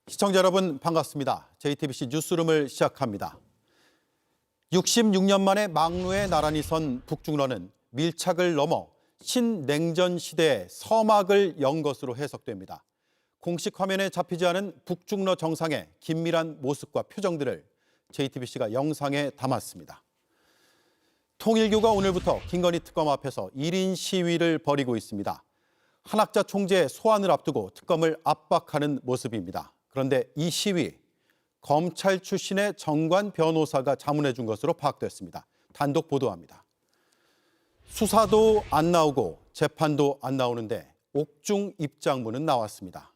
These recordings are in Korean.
시청자 여러분 반갑습니다. JTBC 뉴스룸을 시작합니다. 66년 만에 막루에 나란히 선 북중러는 밀착을 넘어 신냉전 시대의 서막을 연 것으로 해석됩니다. 공식 화면에 잡히지 않은 북중러 정상의 긴밀한 모습과 표정들을 JTBC가 영상에 담았습니다. 통일교가 오늘부터 김건희 특검 앞에서 1인 시위를 벌이고 있습니다. 한학자 총재 소환을 앞두고 특검을 압박하는 모습입니다. 그런데 이 시위, 검찰 출신의 정관 변호사가 자문해 준 것으로 파악됐습니다. 단독 보도합니다. 수사도 안 나오고 재판도 안 나오는데 옥중 입장문은 나왔습니다.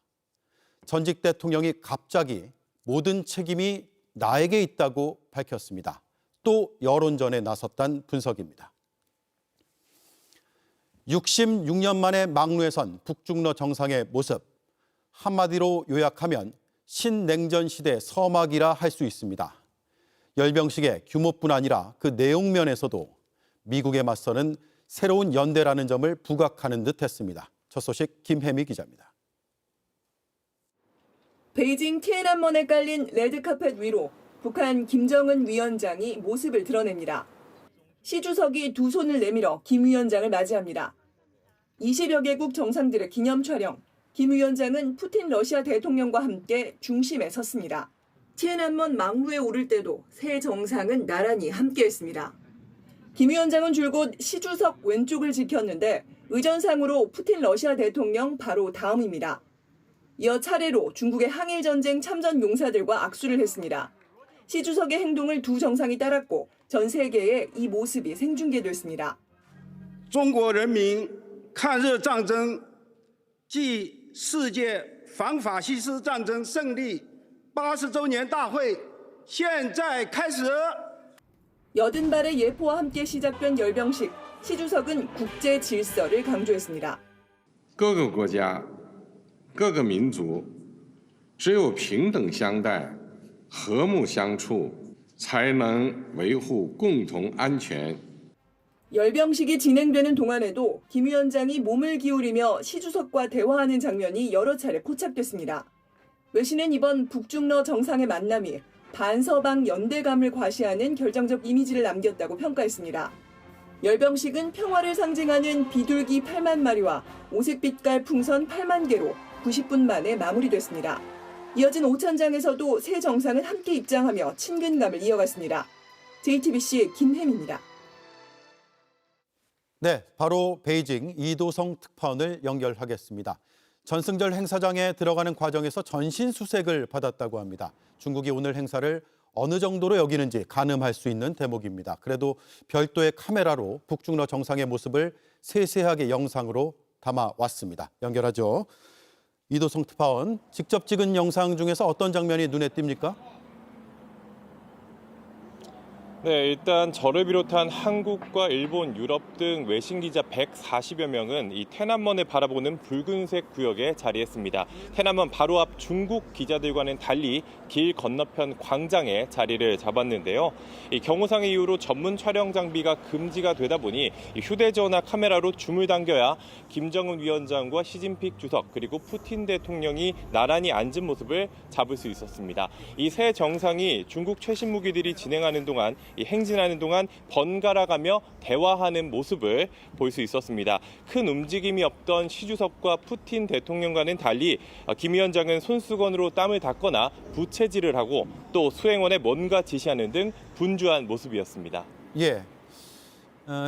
전직 대통령이 갑자기 모든 책임이 나에게 있다고 밝혔습니다. 또 여론전에 나섰다는 분석입니다. 66년 만에 막루에 선 북중러 정상의 모습, 한마디로 요약하면 신냉전 시대 서막이라 할 수 있습니다. 열병식의 규모뿐 아니라 그 내용 면에서도 미국에 맞서는 새로운 연대라는 점을 부각하는 듯 했습니다. 첫 소식 김혜미 기자입니다. 베이징 티안안먼에 깔린 레드카펫 위로 북한 김정은 위원장이 모습을 드러냅니다. 시 주석이 두 손을 내밀어 김 위원장을 맞이합니다. 20여 개국 정상들의 기념 촬영, 김 위원장은 푸틴 러시아 대통령과 함께 중심에 섰습니다. 티안안먼 막루에 오를 때도 세 정상은 나란히 함께했습니다. 김 위원장은 줄곧 시 주석 왼쪽을 지켰는데 의전상으로 푸틴 러시아 대통령 바로 다음입니다. 이어 차례로 중국의 항일전쟁 참전 용사들과 악수를 했습니다. 시 주석의 행동을 두 정상이 따랐고 전 세계에 이 모습이 생중계됐습니다. 中国人民抗日战争暨世界反法西斯战争胜利80周年大会现在开始。 여든 발의 예포와 함께 시작된 열병식, 시 주석은 국제 질서를 강조했습니다. 各个国家、各个民族只有平等相待、和睦相处，才能维护共同安全。 열병식이 진행되는 동안에도 김 위원장이 몸을 기울이며 시 주석과 대화하는 장면이 여러 차례 포착됐습니다. 외신은 이번 북중러 정상의 만남이 반서방 연대감을 과시하는 결정적 이미지를 남겼다고 평가했습니다. 열병식은 평화를 상징하는 비둘기 8만 마리와 오색빛깔 풍선 8만 개로 90분 만에 마무리됐습니다. 이어진 오찬장에서도 세 정상은 함께 입장하며 친근감을 이어갔습니다. JTBC 김혜미입니다. 네, 바로 베이징 이도성 특파원을 연결하겠습니다. 전승절 행사장에 들어가는 과정에서 전신 수색을 받았다고 합니다. 중국이 오늘 행사를 어느 정도로 여기는지 가늠할 수 있는 대목입니다. 그래도 별도의 카메라로 북중러 정상의 모습을 세세하게 영상으로 담아왔습니다. 연결하죠. 이도성 특파원, 직접 찍은 영상 중에서 어떤 장면이 눈에 띕니까? 네, 일단 저를 비롯한 한국과 일본, 유럽 등 외신 기자 140여 명은 이天安門을 바라보는 붉은색 구역에 자리했습니다.天安門 바로 앞 중국 기자들과는 달리 길 건너편 광장에 자리를 잡았는데요. 이 경호상의 이유로 전문 촬영 장비가 금지가 되다 보니 휴대전화 카메라로 줌을 당겨야 김정은 위원장과 시진핑 주석 그리고 푸틴 대통령이 나란히 앉은 모습을 잡을 수 있었습니다. 이 세 정상이 중국 최신 무기들이 진행하는 동안 행진하는 동안 번갈아가며 대화하는 모습을 볼 수 있었습니다. 큰 움직임이 없던 시 주석과 푸틴 대통령과는 달리 김 위원장은 손수건으로 땀을 닦거나 부채질을 하고 또 수행원에 뭔가 지시하는 등 분주한 모습이었습니다. 예,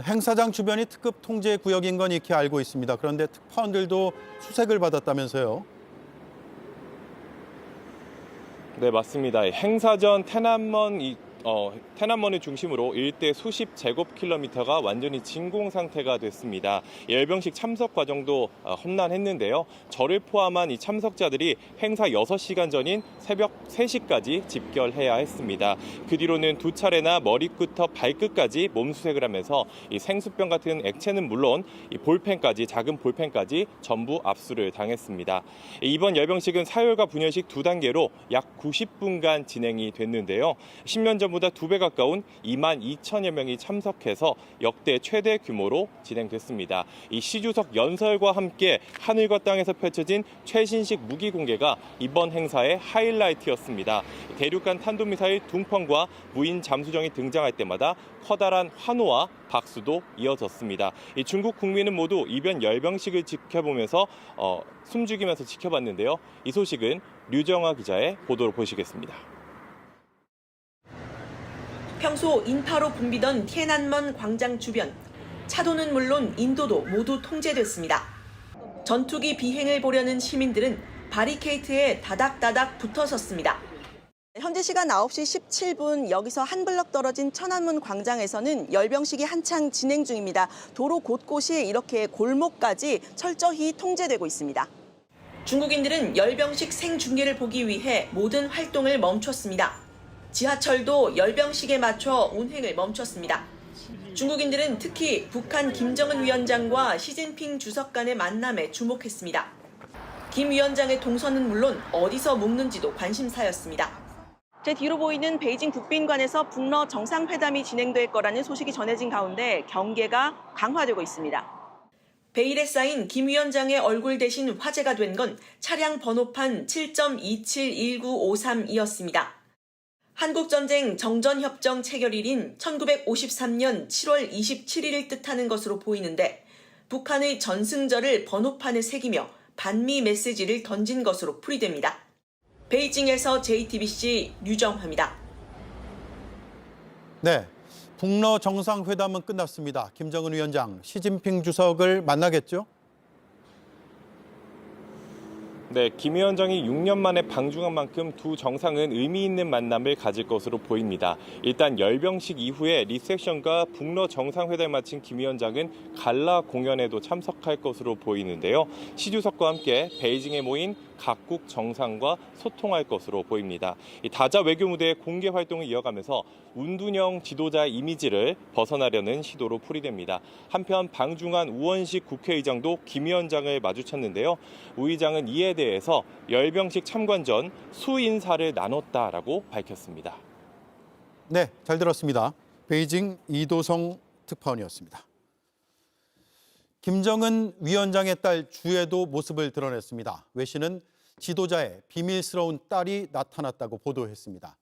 행사장 주변이 특급 통제 구역인 건 익히 알고 있습니다. 그런데 특파원들도 수색을 받았다면서요? 네, 맞습니다. 행사 전天安門을 중심으로 일대 수십 제곱킬로미터가 완전히 진공 상태가 됐습니다. 열병식 참석 과정도 험난했는데요. 저를 포함한 이 참석자들이 행사 6시간 전인 새벽 3시까지 집결해야 했습니다. 그 뒤로는 두 차례나 머리끝부터 발끝까지 몸수색을 하면서 이 생수병 같은 액체는 물론 이 볼펜까지, 작은 볼펜까지 전부 압수를 당했습니다. 이번 열병식은 사열과 분열식 두 단계로 약 90분간 진행이 됐는데요. 10년 전 지난번보다 2배 가까운 2만 2천여 명이 참석해서 역대 최대 규모로 진행됐습니다. 이 시 주석 연설과 함께 하늘과 땅에서 펼쳐진 최신식 무기 공개가 이번 행사의 하이라이트였습니다. 대륙간 탄도미사일 둥펑과 무인 잠수정이 등장할 때마다 커다란 환호와 박수도 이어졌습니다. 이 중국 국민은 모두 이번 열병식을 지켜보면서 숨죽이면서 지켜봤는데요. 이 소식은 류정화 기자의 보도로 보시겠습니다. 평소 인파로 붐비던 티안안먼 광장 주변, 차도는 물론 인도도 모두 통제됐습니다. 전투기 비행을 보려는 시민들은 바리케이트에 다닥다닥 붙어섰습니다. 현재 시간 9시 17분 여기서 한 블럭 떨어진 천안문 광장에서는 열병식이 한창 진행 중입니다. 도로 곳곳이 이렇게 골목까지 철저히 통제되고 있습니다. 중국인들은 열병식 생중계를 보기 위해 모든 활동을 멈췄습니다. 지하철도 열병식에 맞춰 운행을 멈췄습니다. 중국인들은 특히 북한 김정은 위원장과 시진핑 주석 간의 만남에 주목했습니다. 김 위원장의 동선은 물론 어디서 묵는지도 관심사였습니다. 제 뒤로 보이는 베이징 국빈관에서 북러 정상회담이 진행될 거라는 소식이 전해진 가운데 경계가 강화되고 있습니다. 베일에 쌓인 김 위원장의 얼굴 대신 화제가 된 건 차량 번호판 7.271953이었습니다. 한국전쟁 정전협정 체결일인 1953년 7월 27일을 뜻하는 것으로 보이는데 북한의 전승절을 번호판에 새기며 반미 메시지를 던진 것으로 풀이됩니다. 베이징에서 JTBC 류정화입니다. 네, 북러 정상회담은 끝났습니다. 김정은 위원장, 시진핑 주석을 만나겠죠? 네, 김 위원장이 6년 만에 방중한 만큼 두 정상은 의미 있는 만남을 가질 것으로 보입니다. 일단 열병식 이후에 리셉션과 북러 정상회담을 마친 김 위원장은 갈라 공연에도 참석할 것으로 보이는데요. 시 주석과 함께 베이징에 모인 각국 정상과 소통할 것으로 보입니다. 이 다자 외교 무대의 공개 활동을 이어가면서 운둔형 지도자 이미지를 벗어나려는 시도로 풀이됩니다. 한편 방중한 우원식 국회의장도 김 위원장을 마주쳤는데요. 우 의장은 이에 대해서 열병식 참관 전 수인사를 나눴다라고 밝혔습니다. 네, 잘 들었습니다. 베이징 이도성 특파원이었습니다. 김정은 위원장의 딸 주에도 모습을 드러냈습니다. 외신은 지도자의 비밀스러운 딸이 나타났다고 보도했습니다.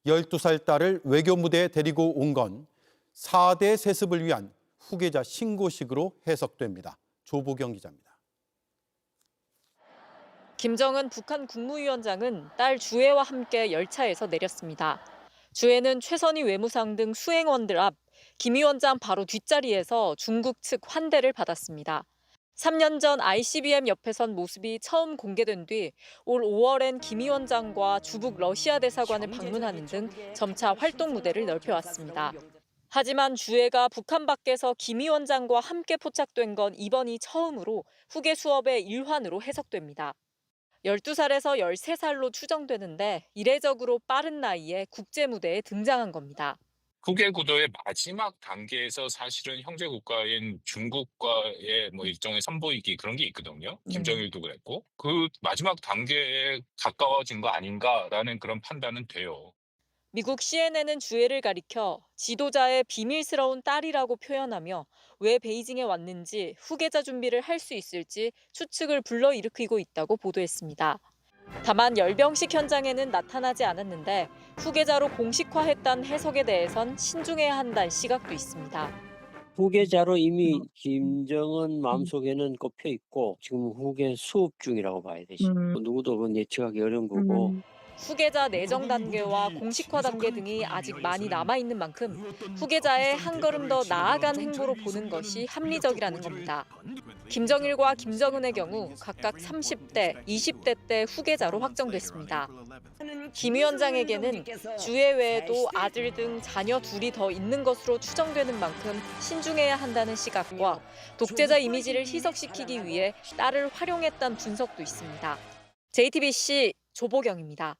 12살 딸을 외교 무대에 데리고 온 건 4대 세습을 위한 후계자 신고식으로 해석됩니다. 조보경 기자입니다. 김정은 북한 국무위원장은 딸 주애와 함께 열차에서 내렸습니다. 주애는 최선희 외무상 등 수행원들 앞 김 위원장 바로 뒷자리에서 중국 측 환대를 받았습니다. 3년 전 ICBM 옆에 선 모습이 처음 공개된 뒤 올 5월엔 김 위원장과 주북 러시아 대사관을 방문하는 등 점차 활동 무대를 넓혀왔습니다. 하지만 주애가 북한 밖에서 김 위원장과 함께 포착된 건 이번이 처음으로 후계 수업의 일환으로 해석됩니다. 12살에서 13살로 추정되는데 이례적으로 빠른 나이에 국제 무대에 등장한 겁니다. 후계 구도의 마지막 단계에서 사실은 형제 국가인 중국과의 일종의 선보이기 그런 게 있거든요. 김정일도 그랬고 그 마지막 단계에 가까워진 거 아닌가라는 그런 판단은 돼요. 미국 CNN은 주애를 가리켜 지도자의 비밀스러운 딸이라고 표현하며 왜 베이징에 왔는지 후계자 준비를 할 수 있을지 추측을 불러일으키고 있다고 보도했습니다. 다만 열병식 현장에는 나타나지 않았는데 후계자로 공식화했다는 해석에 대해선 신중해야 한다는 시각도 있습니다. 후계자로 이미 김정은 마음속에는 꼽혀 있고 지금 후계 수업 중이라고 봐야 되죠. 누구도 예측하기 어려운 거고. 후계자 내정 단계와 공식화 단계 등이 아직 많이 남아있는 만큼 후계자의 한 걸음 더 나아간 행보로 보는 것이 합리적이라는 겁니다. 김정일과 김정은의 경우 각각 30대, 20대 때 후계자로 확정됐습니다. 김 위원장에게는 주애 외에도 아들 등 자녀 둘이 더 있는 것으로 추정되는 만큼 신중해야 한다는 시각과 독재자 이미지를 희석시키기 위해 딸을 활용했다는 분석도 있습니다. JTBC 조보경입니다.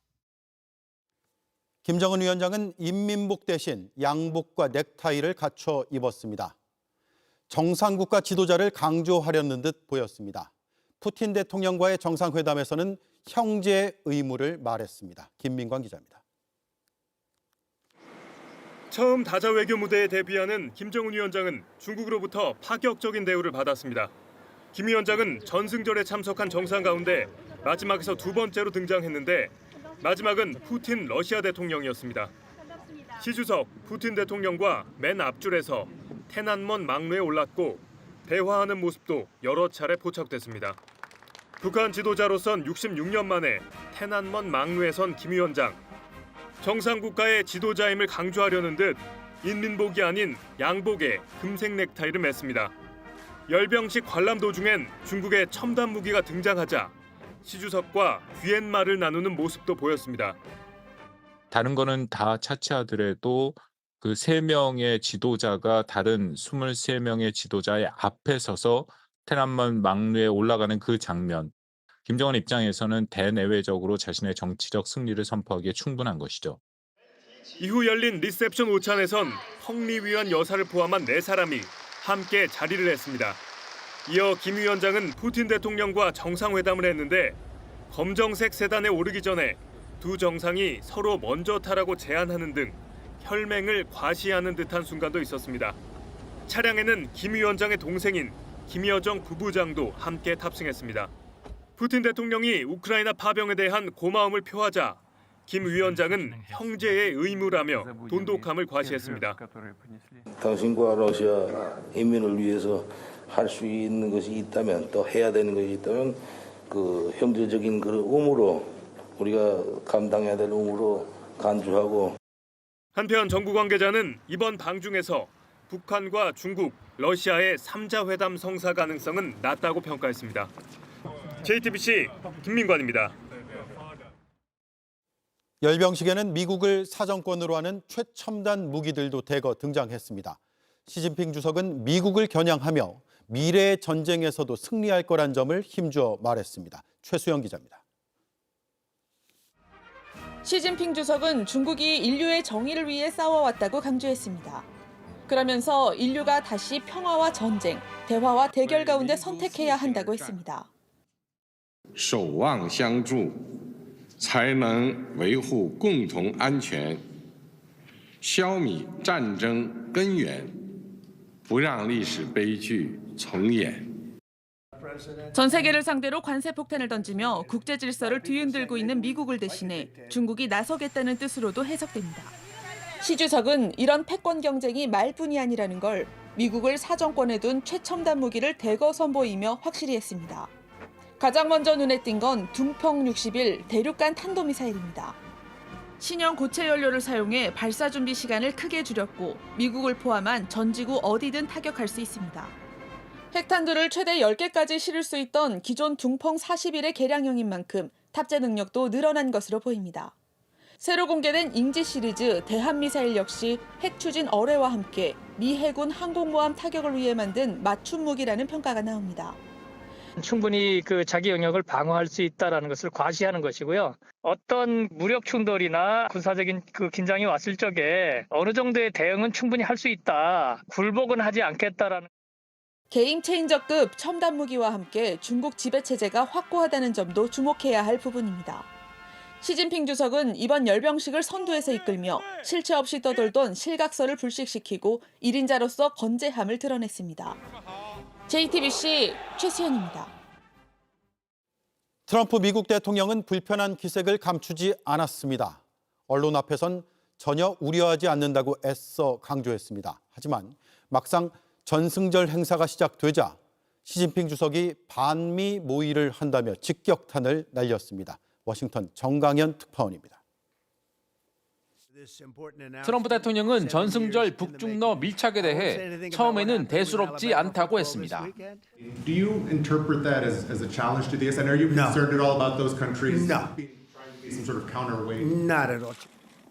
김정은 위원장은 인민복 대신 양복과 넥타이를 갖춰 입었습니다. 정상국가 지도자를 강조하려는 듯 보였습니다. 푸틴 대통령과의 정상회담에서는 형제의 의무를 말했습니다. 김민광 기자입니다. 처음 다자 외교 무대에 데뷔하는 김정은 위원장은 중국으로부터 파격적인 대우를 받았습니다. 김 위원장은 전승절에 참석한 정상 가운데 마지막에서 두 번째로 등장했는데 마지막은 푸틴 러시아 대통령이었습니다. 시 주석 푸틴 대통령과 맨 앞줄에서 태난먼 망루에 올랐고 대화하는 모습도 여러 차례 포착됐습니다. 북한 지도자로선 66년 만에 태난먼 망루에 선 김 위원장. 정상국가의 지도자임을 강조하려는 듯 인민복이 아닌 양복에 금색 넥타이를 맸습니다. 열병식 관람 도중엔 중국의 첨단 무기가 등장하자 시 주석과 귀옛말을 나누는 모습도 보였습니다. 다른 거는 다 차치하더라도 그 3명의 지도자가 다른 23명의 지도자의 앞에 서서 태난먼 망루에 올라가는 그 장면. 김정은 입장에서는 대내외적으로 자신의 정치적 승리를 선포하기에 충분한 것이죠. 이후 열린 리셉션 오찬에선 헝리 위안 여사를 포함한 4사람이 함께 자리를 했습니다. 이어 김 위원장은 푸틴 대통령과 정상회담을 했는데 검정색 세단에 오르기 전에 두 정상이 서로 먼저 타라고 제안하는 등 혈맹을 과시하는 듯한 순간도 있었습니다. 차량에는 김 위원장의 동생인 김여정 부부장도 함께 탑승했습니다. 푸틴 대통령이 우크라이나 파병에 대한 고마움을 표하자 김 위원장은 형제의 의무라며 돈독함을 과시했습니다. 당신과 러시아 인민을 위해서 할 수 있는 것이 있다면 또 해야 되는 것이 있다면 그 형제적인 그 의무로 우리가 감당해야 될 의무로 간주하고. 한편 정부 관계자는 이번 방중에서 북한과 중국, 러시아의 3자 회담 성사 가능성은 낮다고 평가했습니다. JTBC 김민관입니다. 열병식에는 미국을 사정권으로 하는 최첨단 무기들도 대거 등장했습니다. 시진핑 주석은 미국을 겨냥하며 미래의 전쟁에서도 승리할 거란 점을 힘주어 말했습니다. 최수영 기자입니다. 시진핑 주석은 중국이 인류의 정의를 위해 싸워왔다고 강조했습니다. 그러면서 인류가 다시 평화와 전쟁, 대화와 대결 가운데 선택해야 한다고 했습니다. 守望相助才能维护共同安全消弭战争根源不让历史悲剧重演 전 세계를 상대로 관세 폭탄을 던지며 국제 질서를 뒤흔들고 있는 미국을 대신해 중국이 나서겠다는 뜻으로도 해석됩니다. 시 주석은 이런 패권 경쟁이 말뿐이 아니라는 걸 미국을 사정권에 둔 최첨단 무기를 대거 선보이며 확실히 했습니다. 가장 먼저 눈에 띈 건 둥펑 61 대륙간 탄도미사일입니다. 신형 고체 연료를 사용해 발사 준비 시간을 크게 줄였고 미국을 포함한 전 지구 어디든 타격할 수 있습니다. 핵탄두를 최대 10개까지 실을 수 있던 기존 둥펑 41의 개량형인 만큼 탑재 능력도 늘어난 것으로 보입니다. 새로 공개된 잉지 시리즈 대한미사일 역시 핵 추진 어뢰와 함께 미 해군 항공모함 타격을 위해 만든 맞춤 무기라는 평가가 나옵니다. 충분히 그 자기 영역을 방어할 수 있다라는 것을 과시하는 것이고요. 어떤 무력 충돌이나 군사적인 그 긴장이 왔을 적에 어느 정도의 대응은 충분히 할 수 있다. 굴복은 하지 않겠다라는. 게임 체인저급 첨단 무기와 함께 중국 지배 체제가 확고하다는 점도 주목해야 할 부분입니다. 시진핑 주석은 이번 열병식을 선두에서 이끌며 실체 없이 떠돌던 실각설을 불식시키고 1인자로서 건재함을 드러냈습니다. JTBC 최수연입니다. 트럼프 미국 대통령은 불편한 기색을 감추지 않았습니다. 언론 앞에선 전혀 우려하지 않는다고 애써 강조했습니다. 하지만 막상 전승절 행사가 시작되자 시진핑 주석이 반미 모의를 한다며 직격탄을 날렸습니다. 워싱턴 정강현 특파원입니다. 트럼프 대통령은 전승절 북중러 밀착에 대해 처음에는 대수롭지 않다고 했습니다. Do you interpret that as a challenge to this? And are you concerned at all about those countries being some sort of counterweight? Not at all.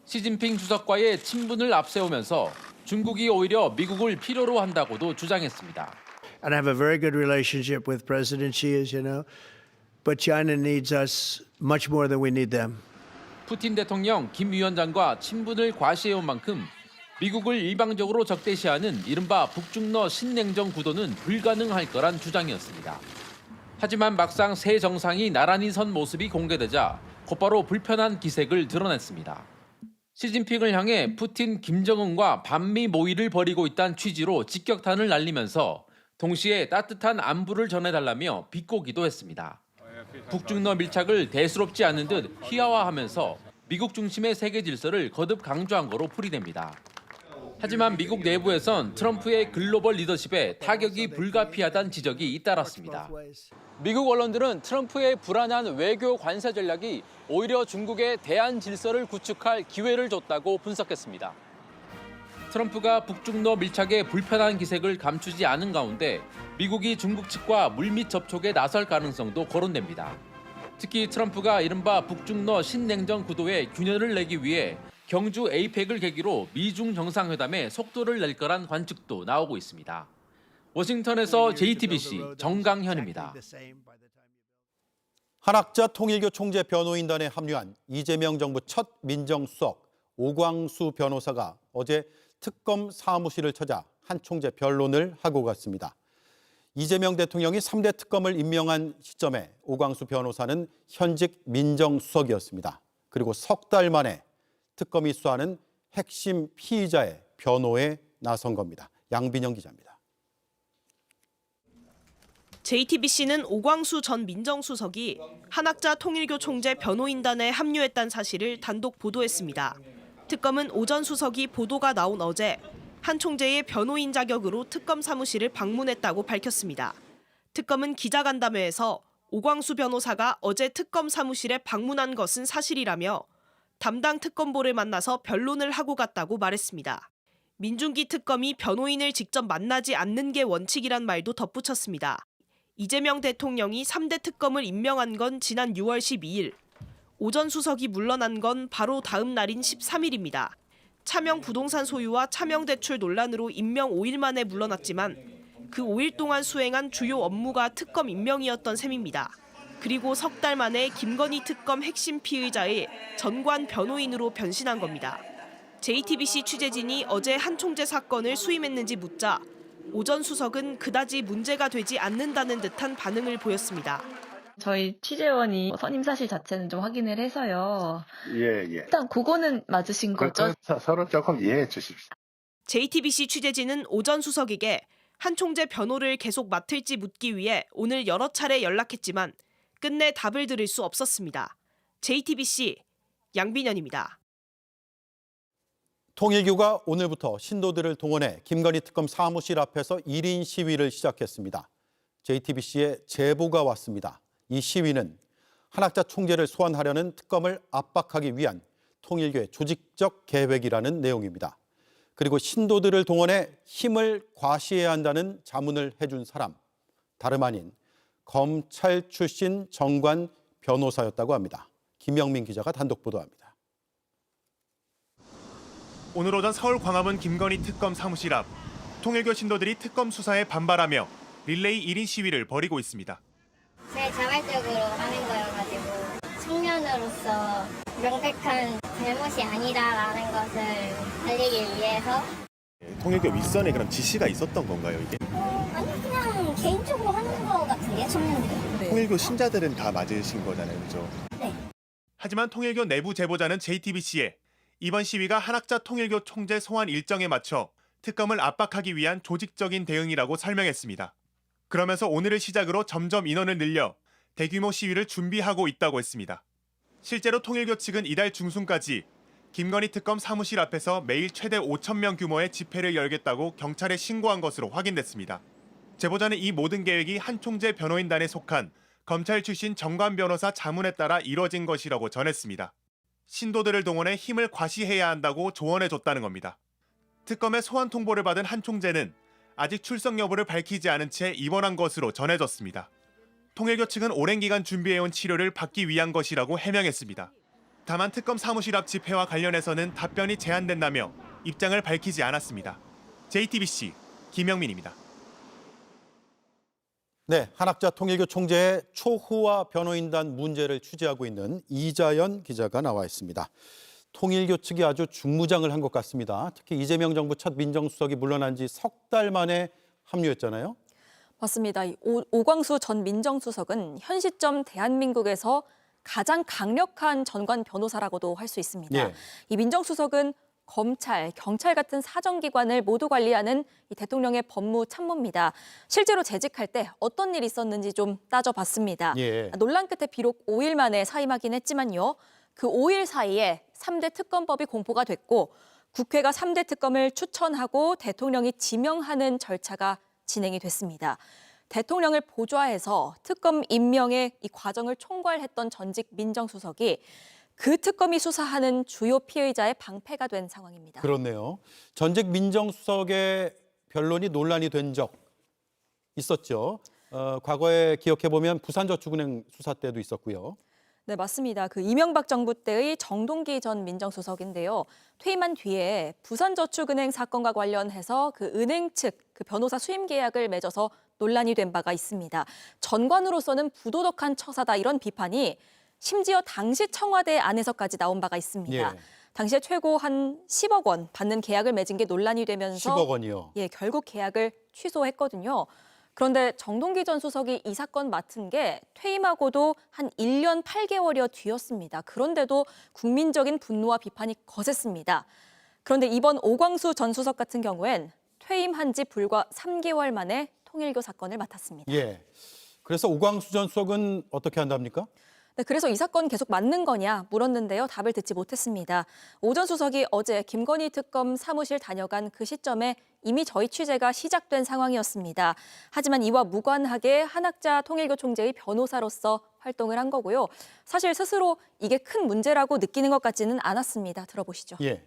시진핑 주석과의 친분을 앞세우면서 중국이 오히려 미국을 필요로 한다고도 주장했습니다. And I have a very good relationship with President Xi, as you know, but China needs us much more than we need them. 푸틴 대통령 김 위원장과 친분을 과시해온 만큼 미국을 일방적으로 적대시하는 이른바 북중러 신냉전 구도는 불가능할 거란 주장이었습니다. 하지만 막상 세 정상이 나란히 선 모습이 공개되자 곧바로 불편한 기색을 드러냈습니다. 시진핑을 향해 푸틴, 김정은과 반미 모의를 벌이고 있다는 취지로 직격탄을 날리면서 동시에 따뜻한 안부를 전해달라며 비꼬기도 했습니다. 북중러 밀착을 대수롭지 않은 듯 희화화하면서 미국 중심의 세계 질서를 거듭 강조한 거로 풀이됩니다. 하지만 미국 내부에선 트럼프의 글로벌 리더십에 타격이 불가피하다는 지적이 잇따랐습니다. 미국 언론들은 트럼프의 불안한 외교 관세 전략이 오히려 중국의 대안 질서를 구축할 기회를 줬다고 분석했습니다. 트럼프가 북중러 밀착에 불편한 기색을 감추지 않은 가운데 미국이 중국 측과 물밑 접촉에 나설 가능성도 거론됩니다. 특히 트럼프가 이른바 북중러 신냉전 구도에 균열을 내기 위해 경주 에이펙을 계기로 미중 정상회담에 속도를 낼 거란 관측도 나오고 있습니다. 워싱턴에서 JTBC 정강현입니다. 한학자 통일교 총재 변호인단에 합류한 이재명 정부 첫 민정수석 오광수 변호사가 어제 특검 사무실을 찾아 한 총재 변론을 하고 갔습니다. 이재명 대통령이 3대 특검을 임명한 시점에 오광수 변호사는 현직 민정수석이었습니다. 그리고 석 달 만에 특검이 수사하는 핵심 피의자의 변호에 나선 겁니다. 양빈영 기자입니다. JTBC는 오광수 전 민정수석이 한학자 통일교 총재 변호인단에 합류했다는 사실을 단독 보도했습니다. 특검은 오 전 수석이 보도가 나온 어제 한 총재의 변호인 자격으로 특검 사무실을 방문했다고 밝혔습니다. 특검은 기자간담회에서 오광수 변호사가 어제 특검 사무실에 방문한 것은 사실이라며 담당 특검보를 만나서 변론을 하고 갔다고 말했습니다. 민중기 특검이 변호인을 직접 만나지 않는 게 원칙이란 말도 덧붙였습니다. 이재명 대통령이 3대 특검을 임명한 건 지난 6월 12일, 오 전 수석이 물러난 건 바로 다음 날인 13일입니다. 차명 부동산 소유와 차명 대출 논란으로 임명 5일 만에 물러났지만 그 5일 동안 수행한 주요 업무가 특검 임명이었던 셈입니다. 그리고 석 달 만에 김건희 특검 핵심 피의자의 전관 변호인으로 변신한 겁니다. JTBC 취재진이 어제 한 총재 사건을 수임했는지 묻자 오 전 수석은 그다지 문제가 되지 않는다는 듯한 반응을 보였습니다. 저희 취재원이 선임 사실 자체는 좀 확인을 해서요. 예. 일단 그거는 맞으신 거죠? 서로 조금 이해해 주십시오. JTBC 취재진은 오 전 수석에게 한 총재 변호를 계속 맡을지 묻기 위해 오늘 여러 차례 연락했지만 끝내 답을 들을 수 없었습니다. JTBC 양빈현입니다. 통일교가 오늘부터 신도들을 동원해 김건희 특검 사무실 앞에서 1인 시위를 시작했습니다. JTBC에 제보가 왔습니다. 이 시위는 한학자 총재를 소환하려는 특검을 압박하기 위한 통일교의 조직적 계획이라는 내용입니다. 그리고 신도들을 동원해 힘을 과시해야 한다는 자문을 해준 사람, 다름 아닌 검찰 출신 정관 변호사였다고 합니다. 김영민 기자가 단독 보도합니다. 오늘 오전 서울 광화문 김건희 특검 사무실 앞, 통일교 신도들이 특검 수사에 반발하며 릴레이 1인 시위를 벌이고 있습니다. 제 자발적으로 하는 거여가지고 청년으로서 명백한 잘못이 아니다라는 것을 알리기 위해서. 통일교 윗선에 그런 지시가 있었던 건가요, 이게? 아니 그냥 개인적으로 하는 거 같은데요, 청년들이. 통일교 신자들은 다 맞으신 거잖아요, 그죠? 네. 하지만 통일교 내부 제보자는 JTBC에 이번 시위가 한학자 통일교 총재 소환 일정에 맞춰 특검을 압박하기 위한 조직적인 대응이라고 설명했습니다. 그러면서 오늘을 시작으로 점점 인원을 늘려 대규모 시위를 준비하고 있다고 했습니다. 실제로 통일교 측은 이달 중순까지 김건희 특검 사무실 앞에서 매일 최대 5,000명 규모의 집회를 열겠다고 경찰에 신고한 것으로 확인됐습니다. 제보자는 이 모든 계획이 한 총재 변호인단에 속한 검찰 출신 정관 변호사 자문에 따라 이뤄진 것이라고 전했습니다. 신도들을 동원해 힘을 과시해야 한다고 조언해줬다는 겁니다. 특검의 소환 통보를 받은 한 총재는 아직 출석 여부를 밝히지 않은 채 입원한 것으로 전해졌습니다. 통일교 측은 오랜 기간 준비해온 치료를 받기 위한 것이라고 해명했습니다. 다만 특검 사무실 앞 집회와 관련해서는 답변이 제한된다며 입장을 밝히지 않았습니다. JTBC 김영민입니다. 네, 한학자 통일교 총재의 초호화 변호인단 문제를 취재하고 있는 이자연 기자가 나와 있습니다. 통일교 측이 아주 중무장을 한 것 같습니다. 특히 이재명 정부 첫 민정수석이 물러난 지 석 달 만에 합류했잖아요. 맞습니다. 오광수 전 민정수석은 현 시점 대한민국에서 가장 강력한 전관 변호사라고도 할 수 있습니다. 예. 이 민정수석은 검찰, 경찰 같은 사정기관을 모두 관리하는 이 대통령의 법무참모입니다. 실제로 재직할 때 어떤 일이 있었는지 좀 따져봤습니다. 예. 논란 끝에 비록 5일 만에 사임하긴 했지만요. 그 5일 사이에 3대 특검법이 공포가 됐고 국회가 3대 특검을 추천하고 대통령이 지명하는 절차가 진행이 됐습니다. 대통령을 보좌해서 특검 임명의 이 과정을 총괄했던 전직 민정수석이 그 특검이 수사하는 주요 피의자의 방패가 된 상황입니다. 그렇네요. 전직 민정수석의 변론이 논란이 된 적 있었죠. 과거에 기억해보면 부산저축은행 수사 때도 있었고요. 네, 맞습니다. 그 이명박 정부 때의 정동기 전 민정수석인데요. 퇴임한 뒤에 부산저축은행 사건과 관련해서 그 은행 측 그 변호사 수임 계약을 맺어서 논란이 된 바가 있습니다. 전관으로서는 부도덕한 처사다 이런 비판이 심지어 당시 청와대 안에서까지 나온 바가 있습니다. 예. 당시에 최고 한 10억 원 받는 계약을 맺은 게 논란이 되면서 10억 원이요. 예, 결국 계약을 취소했거든요. 그런데 정동기 전 수석이 이 사건 맡은 게 퇴임하고도 한 1년 8개월여 뒤였습니다. 그런데도 국민적인 분노와 비판이 거셌습니다. 그런데 이번 오광수 전 수석 같은 경우엔 퇴임한 지 불과 3개월 만에 통일교 사건을 맡았습니다. 예. 그래서 오광수 전 수석은 어떻게 한답니까? 네, 그래서 이 사건 계속 맞는 거냐 물었는데요. 답을 듣지 못했습니다. 오 전 수석이 어제 김건희 특검 사무실 다녀간 그 시점에 이미 저희 취재가 시작된 상황이었습니다. 하지만 이와 무관하게 한학자 통일교 총재의 변호사로서 활동을 한 거고요. 사실 스스로 이게 큰 문제라고 느끼는 것 같지는 않았습니다. 들어보시죠. 예.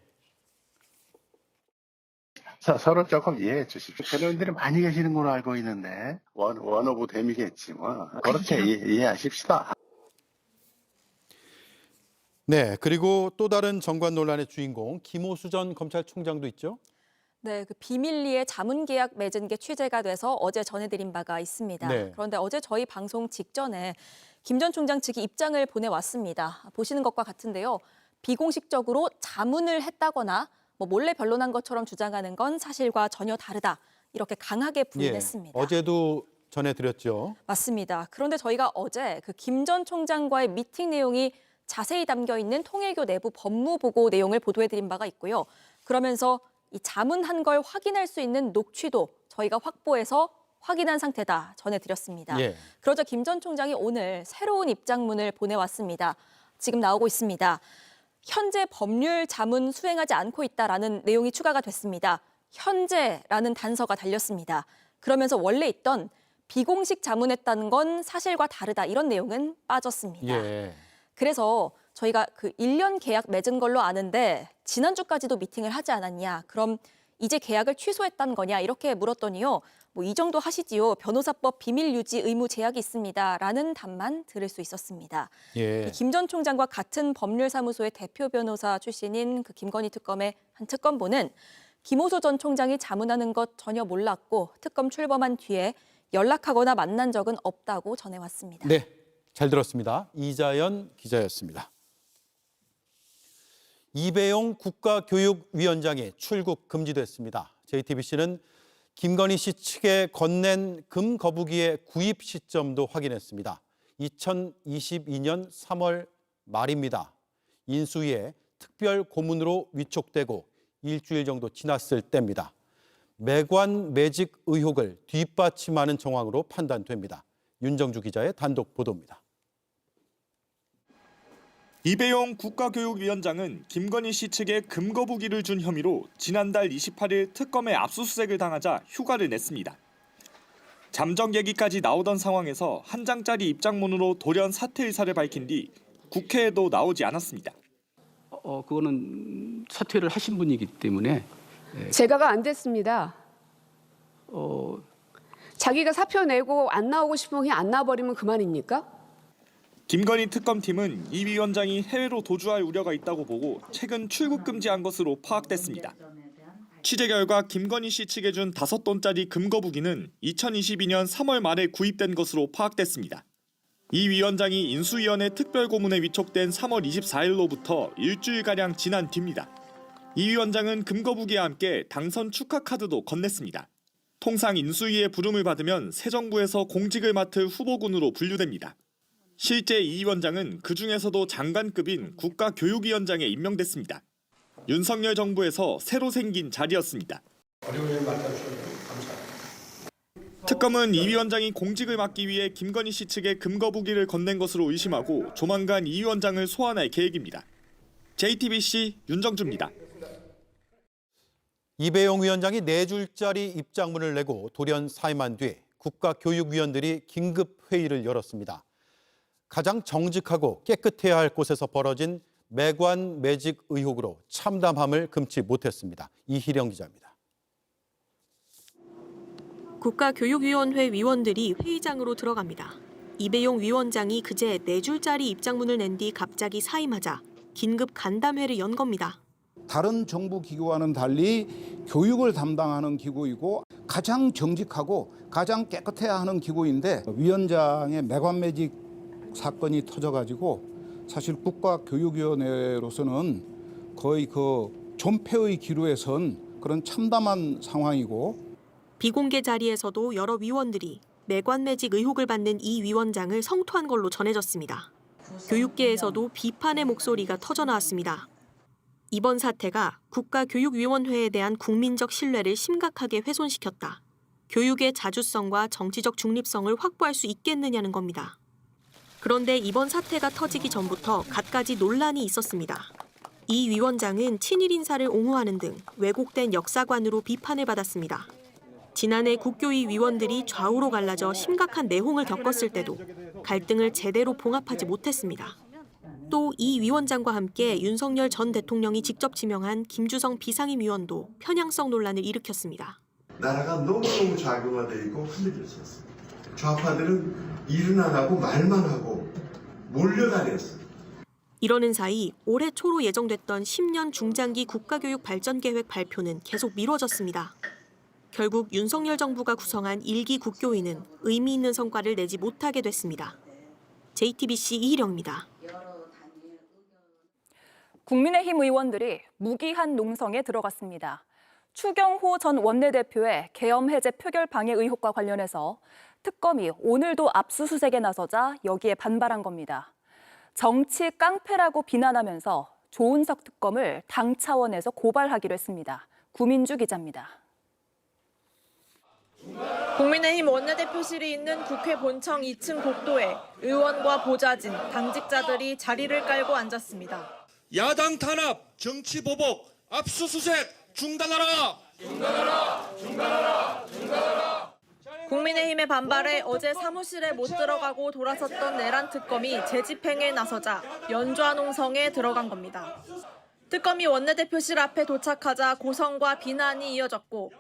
서로 조금 이해해 주십시오. 변호인들이 많이 계시는 걸로 알고 있는데 원 오브 댐이겠지 뭐. 그렇게 이해하십시다. 네, 그리고 또 다른 정관 논란의 주인공 김오수 전 검찰총장도 있죠. 네, 그 비밀리에 자문 계약 맺은 게 취재가 돼서 어제 전해드린 바가 있습니다. 네. 그런데 어제 저희 방송 직전에 김 전 총장 측이 입장을 보내왔습니다. 보시는 것과 같은데요. 비공식적으로 자문을 했다거나 뭐 몰래 변론한 것처럼 주장하는 건 사실과 전혀 다르다. 이렇게 강하게 부인했습니다. 예, 어제도 전해드렸죠. 맞습니다. 그런데 저희가 어제 그 김 전 총장과의 미팅 내용이 자세히 담겨 있는 통일교 내부 법무보고 내용을 보도해드린 바가 있고요. 그러면서 이 자문한 걸 확인할 수 있는 녹취도 저희가 확보해서 확인한 상태다 전해드렸습니다. 예. 그러자 김 전 총장이 오늘 새로운 입장문을 보내왔습니다. 지금 나오고 있습니다. 현재 법률 자문 수행하지 않고 있다라는 내용이 추가가 됐습니다. 현재라는 단서가 달렸습니다. 그러면서 원래 있던 비공식 자문했다는 건 사실과 다르다 이런 내용은 빠졌습니다. 예. 그래서 저희가 그 1년 계약 맺은 걸로 아는데 지난주까지도 미팅을 하지 않았냐. 그럼 이제 계약을 취소했다는 거냐 이렇게 물었더니요. 뭐 이 정도 하시지요. 변호사법 비밀 유지 의무 제약이 있습니다. 라는 답만 들을 수 있었습니다. 예. 김 전 총장과 같은 법률사무소의 대표 변호사 출신인 그 김건희 특검의 한 특검보는 김오수 전 총장이 자문하는 것 전혀 몰랐고 특검 출범한 뒤에 연락하거나 만난 적은 없다고 전해왔습니다. 네, 잘 들었습니다. 이자연 기자였습니다. 이배용 국가교육위원장이 출국 금지됐습니다. JTBC는 김건희 씨 측에 건넨 금 거북이의 구입 시점도 확인했습니다. 2022년 3월 말입니다. 인수위에 특별 고문으로 위촉되고 일주일 정도 지났을 때입니다. 매관 매직 의혹을 뒷받침하는 정황으로 판단됩니다. 윤정주 기자의 단독 보도입니다. 이배용 국가교육위원장은 김건희 씨 측에 금거북이를 준 혐의로 지난달 28일 특검에 압수수색을 당하자 휴가를 냈습니다. 잠정 얘기까지 나오던 상황에서 한 장짜리 입장문으로 돌연 사퇴 의사를 밝힌 뒤 국회에도 나오지 않았습니다. 그거는 사퇴를 하신 분이기 때문에 제가가 안 됐습니다. 자기가 사표 내고 안 나오고 싶으면 그냥 안 나와버리면 그만입니까? 김건희 특검팀은 이 위원장이 해외로 도주할 우려가 있다고 보고 최근 출국 금지한 것으로 파악됐습니다. 취재 결과 김건희 씨 측에 준 5돈짜리 금거북이는 2022년 3월 말에 구입된 것으로 파악됐습니다. 이 위원장이 인수위원회 특별고문에 위촉된 3월 24일로부터 일주일가량 지난 뒤입니다. 이 위원장은 금거북이와 함께 당선 축하 카드도 건넸습니다. 통상 인수위의 부름을 받으면 새 정부에서 공직을 맡을 후보군으로 분류됩니다. 실제 이 위원장은 그중에서도 장관급인 국가교육위원장에 임명됐습니다. 윤석열 정부에서 새로 생긴 자리였습니다. 어려운 만나주셔서 감사합니다. 특검은 이 위원장이 공직을 맡기 위해 김건희 씨 측에 금거부기를 건넨 것으로 의심하고 조만간 이 위원장을 소환할 계획입니다. JTBC 윤정주입니다. 이배용 위원장이 4줄짜리 입장문을 내고 돌연 사임한 뒤 국가교육위원들이 긴급 회의를 열었습니다. 가장 정직하고 깨끗해야 할 곳에서 벌어진 매관 매직 의혹으로 참담함을 금치 못했습니다. 이희령 기자입니다. 국가교육위원회 위원들이 회의장으로 들어갑니다. 이배용 위원장이 그제 4줄짜리 입장문을 낸 뒤 갑자기 사임하자 긴급 간담회를 연 겁니다. 다른 정부 기구와는 달리 교육을 담당하는 기구이고 가장 정직하고 가장 깨끗해야 하는 기구인데 위원장의 매관매직 사건이 터져가지고 사실 국가교육위원회로서는 거의 그 존폐의 기로에 선 그런 참담한 상황이고 비공개 자리에서도 여러 위원들이 매관매직 의혹을 받는 이 위원장을 성토한 걸로 전해졌습니다. 교육계에서도 비판의 목소리가 터져나왔습니다. 이번 사태가 국가교육위원회에 대한 국민적 신뢰를 심각하게 훼손시켰다. 교육의 자주성과 정치적 중립성을 확보할 수 있겠느냐는 겁니다. 그런데 이번 사태가 터지기 전부터 갖가지 논란이 있었습니다. 이 위원장은 친일 인사를 옹호하는 등 왜곡된 역사관으로 비판을 받았습니다. 지난해 국교위 위원들이 좌우로 갈라져 심각한 내홍을 겪었을 때도 갈등을 제대로 봉합하지 못했습니다. 또 이 위원장과 함께 윤석열 전 대통령이 직접 지명한 김주성 비상임위원도 편향성 논란을 일으켰습니다. 나라가 너무너무 자금화되어 있고 흔들렸었어요. 좌파들은 일은 안 하고 말만 하고 몰려다녔어요. 이러는 사이 올해 초로 예정됐던 10년 중장기 국가교육 발전계획 발표는 계속 미뤄졌습니다. 결국 윤석열 정부가 구성한 1기 국교위는 의미 있는 성과를 내지 못하게 됐습니다. JTBC 이희령입니다. 국민의힘 의원들이 무기한 농성에 들어갔습니다. 추경호 전 원내대표의 계엄 해제 표결 방해 의혹과 관련해서 특검이 오늘도 압수수색에 나서자 여기에 반발한 겁니다. 정치 깡패라고 비난하면서 조은석 특검을 당 차원에서 고발하기로 했습니다. 구민주 기자입니다. 국민의힘 원내대표실이 있는 국회 본청 2층 복도에 의원과 보좌진, 당직자들이 자리를 깔고 앉았습니다. 야당 탄압, 정치 보복, 압수수색 중단하라! 중단하라! 중단하라! 중단하라! 국민의힘의 반발에 어제 사무실에 못 들어가고 돌아섰던 내란 특검이 재집행에 나서자 연좌농성에 들어간 겁니다. 특검이 원내대표실 앞에 도착하자 고성과 비난이 이어졌고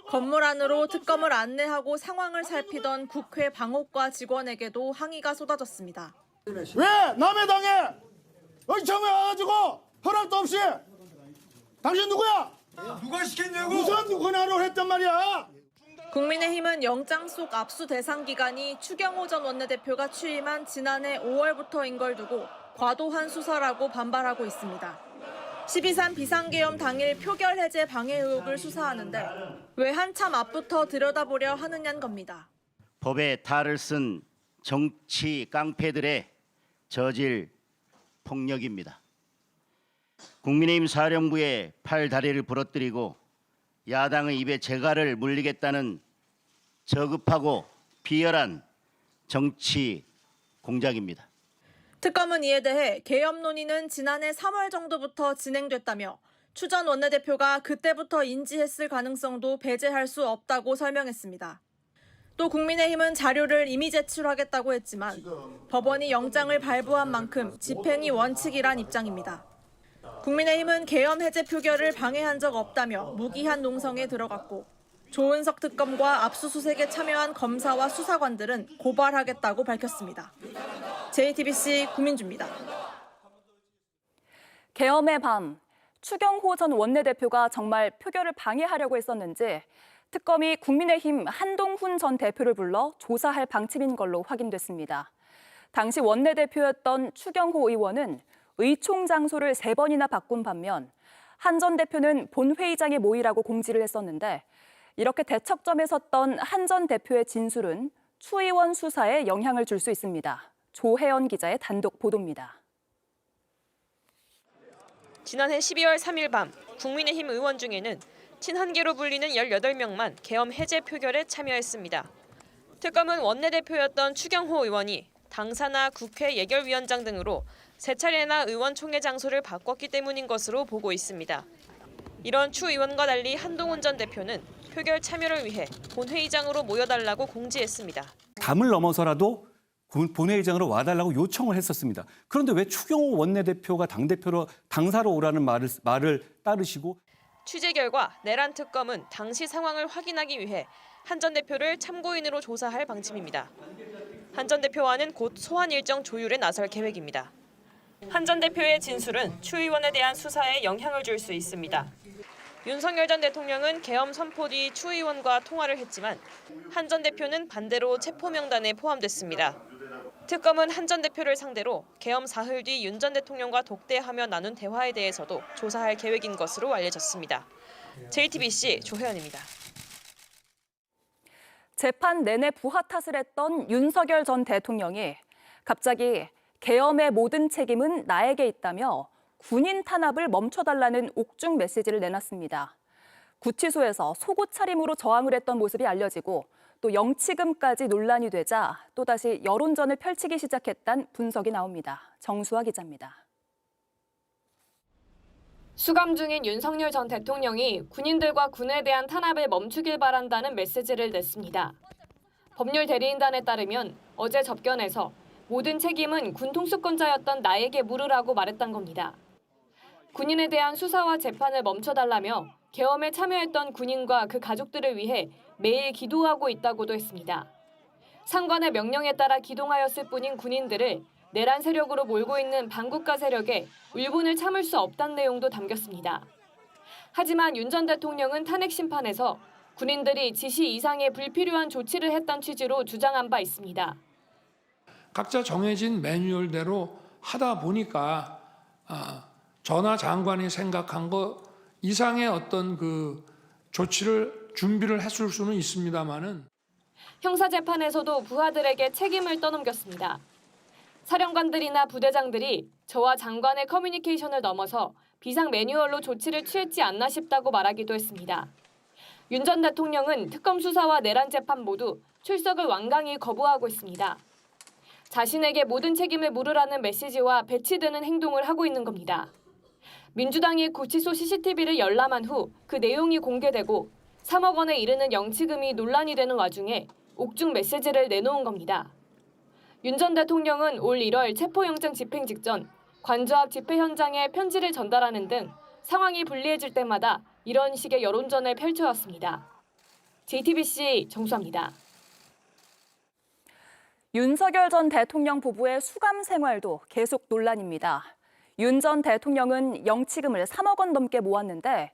건물 안으로 특검을 안내하고 상황을 살피던 국회 방옥과 직원에게도 항의가 쏟아졌습니다. 왜 남의 당에 의청에 와가지고 허락도 없이 당신 누구야? 누가 시켰냐고? 무슨 누구나로 했단 말이야? 국민의힘은 영장 속 압수 대상 기간이 추경호 전 원내대표가 취임한 지난해 5월부터인 걸 두고 과도한 수사라고 반발하고 있습니다. 12.3 비상계엄 당일 표결 해제 방해 의혹을 수사하는데 왜 한참 앞부터 들여다보려 하느냐는 겁니다. 법에 탈을 쓴 정치 깡패들의 저질 폭력입니다. 국민의힘 사령부의 팔 다리를 부러뜨리고 야당의 입에 재갈을 물리겠다는 저급하고 비열한 정치 공작입니다. 특검은 이에 대해 계엄 논의는 지난해 3월 정도부터 진행됐다며 추 전 원내대표가 그때부터 인지했을 가능성도 배제할 수 없다고 설명했습니다. 또 국민의힘은 자료를 이미 제출하겠다고 했지만 법원이 영장을 발부한 만큼 집행이 원칙이란 입장입니다. 국민의힘은 계엄 해제 표결을 방해한 적 없다며 무기한 농성에 들어갔고 조은석 특검과 압수수색에 참여한 검사와 수사관들은 고발하겠다고 밝혔습니다. JTBC 구민주입니다. 계엄의 밤, 추경호 전 원내대표가 정말 표결을 방해하려고 했었는지 특검이 국민의힘 한동훈 전 대표를 불러 조사할 방침인 걸로 확인됐습니다. 당시 원내대표였던 추경호 의원은 의총 장소를 3번이나 바꾼 반면 한 전 대표는 본회의장에 모이라고 공지를 했었는데 이렇게 대척점에 섰던 한 전 대표의 진술은 추 의원 수사에 영향을 줄 수 있습니다. 조혜연 기자의 단독 보도입니다. 지난해 12월 3일 밤 국민의힘 의원 중에는 친한계로 불리는 18명만 계엄 해제 표결에 참여했습니다. 특검은 원내대표였던 추경호 의원이 당사나 국회 예결위원장 등으로 세 차례나 의원총회 장소를 바꿨기 때문인 것으로 보고 있습니다. 이런 추 의원과 달리 한동훈 전 대표는 표결 참여를 위해 본회의장으로 모여달라고 공지했습니다. 담을 넘어서라도 본회의장으로 와달라고 요청을 했었습니다. 그런데 왜 추경호 원내대표가 당대표로 당사로 오라는 말을 따르시고 취재 결과 내란 특검은 당시 상황을 확인하기 위해 한 전 대표를 참고인으로 조사할 방침입니다. 한 전 대표와는 곧 소환 일정 조율에 나설 계획입니다. 한 전 대표의 진술은 추 의원에 대한 수사에 영향을 줄 수 있습니다. 윤석열 전 대통령은 계엄 선포 뒤 추 의원과 통화를 했지만 한 전 대표는 반대로 체포 명단에 포함됐습니다. 특검은 한 전 대표를 상대로 계엄 사흘 뒤 윤 전 대통령과 독대하며 나눈 대화에 대해서도 조사할 계획인 것으로 알려졌습니다. JTBC 조혜연입니다. 재판 내내 부하 탓을 했던 윤석열 전 대통령이 갑자기 계엄의 모든 책임은 나에게 있다며 군인 탄압을 멈춰달라는 옥중 메시지를 내놨습니다. 구치소에서 속옷 차림으로 저항을 했던 모습이 알려지고 또 영치금까지 논란이 되자 또다시 여론전을 펼치기 시작했다는 분석이 나옵니다. 정수아 기자입니다. 수감 중인 윤석열 전 대통령이 군인들과 군에 대한 탄압을 멈추길 바란다는 메시지를 냈습니다. 법률 대리인단에 따르면 어제 접견에서 모든 책임은 군 통수권자였던 나에게 물으라고 말했던 겁니다. 군인에 대한 수사와 재판을 멈춰달라며 계엄에 참여했던 군인과 그 가족들을 위해 매일 기도하고 있다고도 했습니다. 상관의 명령에 따라 기동하였을 뿐인 군인들을 내란 세력으로 몰고 있는 반국가 세력에 울분을 참을 수 없다는 내용도 담겼습니다. 하지만 윤 전 대통령은 탄핵 심판에서 군인들이 지시 이상의 불필요한 조치를 했던 취지로 주장한 바 있습니다. 각자 정해진 매뉴얼대로 하다 보니까 전하 장관이 생각한 것 이상의 어떤 그 조치를 준비를 했을 수는 있습니다만은 형사재판에서도 부하들에게 책임을 떠넘겼습니다. 사령관들이나 부대장들이 저와 장관의 커뮤니케이션을 넘어서 비상 매뉴얼로 조치를 취했지 않나 싶다고 말하기도 했습니다. 윤 전 대통령은 특검 수사와 내란 재판 모두 출석을 완강히 거부하고 있습니다. 자신에게 모든 책임을 물으라는 메시지와 배치되는 행동을 하고 있는 겁니다. 민주당이 구치소 CCTV를 열람한 후 그 내용이 공개되고 3억 원에 이르는 영치금이 논란이 되는 와중에 옥중 메시지를 내놓은 겁니다. 윤 전 대통령은 올 1월 체포영장 집행 직전 관저 앞 집회 현장에 편지를 전달하는 등 상황이 불리해질 때마다 이런 식의 여론전을 펼쳐왔습니다. JTBC 정수아입니다. 윤석열 전 대통령 부부의 수감 생활도 계속 논란입니다. 윤 전 대통령은 영치금을 3억 원 넘게 모았는데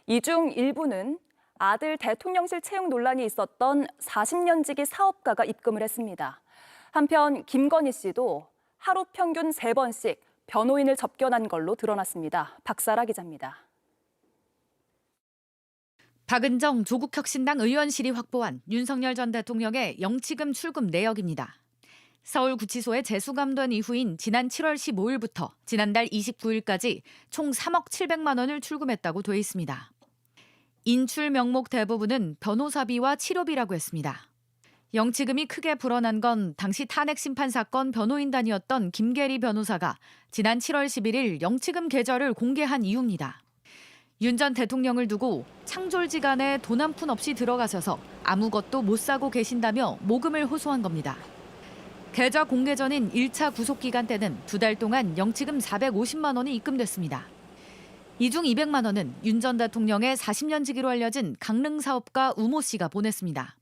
이 중 일부는 아들 대통령실 채용 논란이 있었던 40년지기 사업가가 입금을 했습니다. 한편 김건희 씨도 하루 평균 3번씩 변호인을 접견한 걸로 드러났습니다. 박사라 기자입니다. 박은정 조국혁신당 의원실이 확보한 윤석열 전 대통령의 영치금 출금 내역입니다. 서울구치소에 재수감된 이후인 지난 7월 15일부터 지난달 29일까지 총 3억 700만 원을 출금했다고 돼 있습니다. 인출 명목 대부분은 변호사비와 치료비라고 했습니다. 영치금이 크게 불어난 건 당시 탄핵 심판 사건 변호인단이었던 김계리 변호사가 지난 7월 11일 영치금 계좌를 공개한 이유입니다. 윤 전 대통령을 두고 창졸지간에 돈 한 푼 없이 들어가셔서 아무것도 못 사고 계신다며 모금을 호소한 겁니다. 계좌 공개 전인 1차 구속 기간 때는 2달 동안 영치금 450만 원이 입금됐습니다. 이 중 200만 원은 윤 전 대통령의 40년 지기로 알려진 강릉 사업가 우모 씨가 보냈습니다.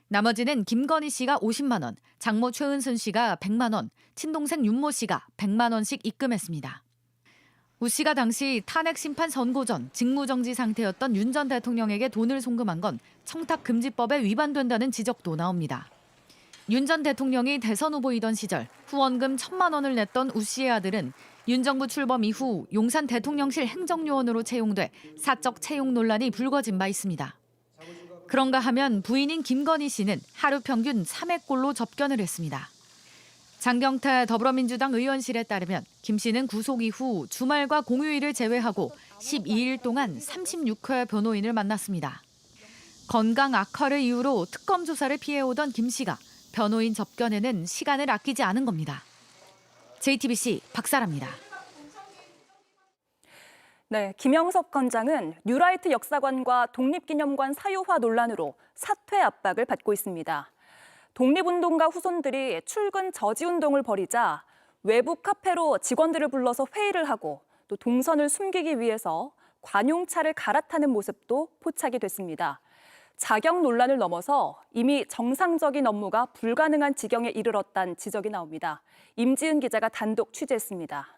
나머지는 김건희 씨가 50만 원, 장모 최은순 씨가 100만 원, 친동생 윤모 씨가 100만 원씩 입금했습니다. 우 씨가 당시 탄핵 심판 선고 전 직무정지 상태였던 윤 전 대통령에게 돈을 송금한 건 청탁금지법에 위반된다는 지적도 나옵니다. 윤 전 대통령이 대선 후보이던 시절 후원금 1,000만 원을 냈던 우 씨의 아들은 윤 정부 출범 이후 용산 대통령실 행정요원으로 채용돼 사적 채용 논란이 불거진 바 있습니다. 그런가 하면 부인인 김건희 씨는 하루 평균 3회꼴로 접견을 했습니다. 장경태 더불어민주당 의원실에 따르면 김 씨는 구속 이후 주말과 공휴일을 제외하고 12일 동안 36회 변호인을 만났습니다. 건강 악화를 이유로 특검 조사를 피해오던 김 씨가 변호인 접견에는 시간을 아끼지 않은 겁니다. JTBC 박사라입니다. 네, 김영석 건장은 뉴라이트 역사관과 독립기념관 사유화 논란으로 사퇴 압박을 받고 있습니다. 독립운동가 후손들이 출근 저지운동을 벌이자 외부 카페로 직원들을 불러서 회의를 하고 또 동선을 숨기기 위해서 관용차를 갈아타는 모습도 포착이 됐습니다. 자격 논란을 넘어서 이미 정상적인 업무가 불가능한 지경에 이르렀다는 지적이 나옵니다. 임지은 기자가 단독 취재했습니다.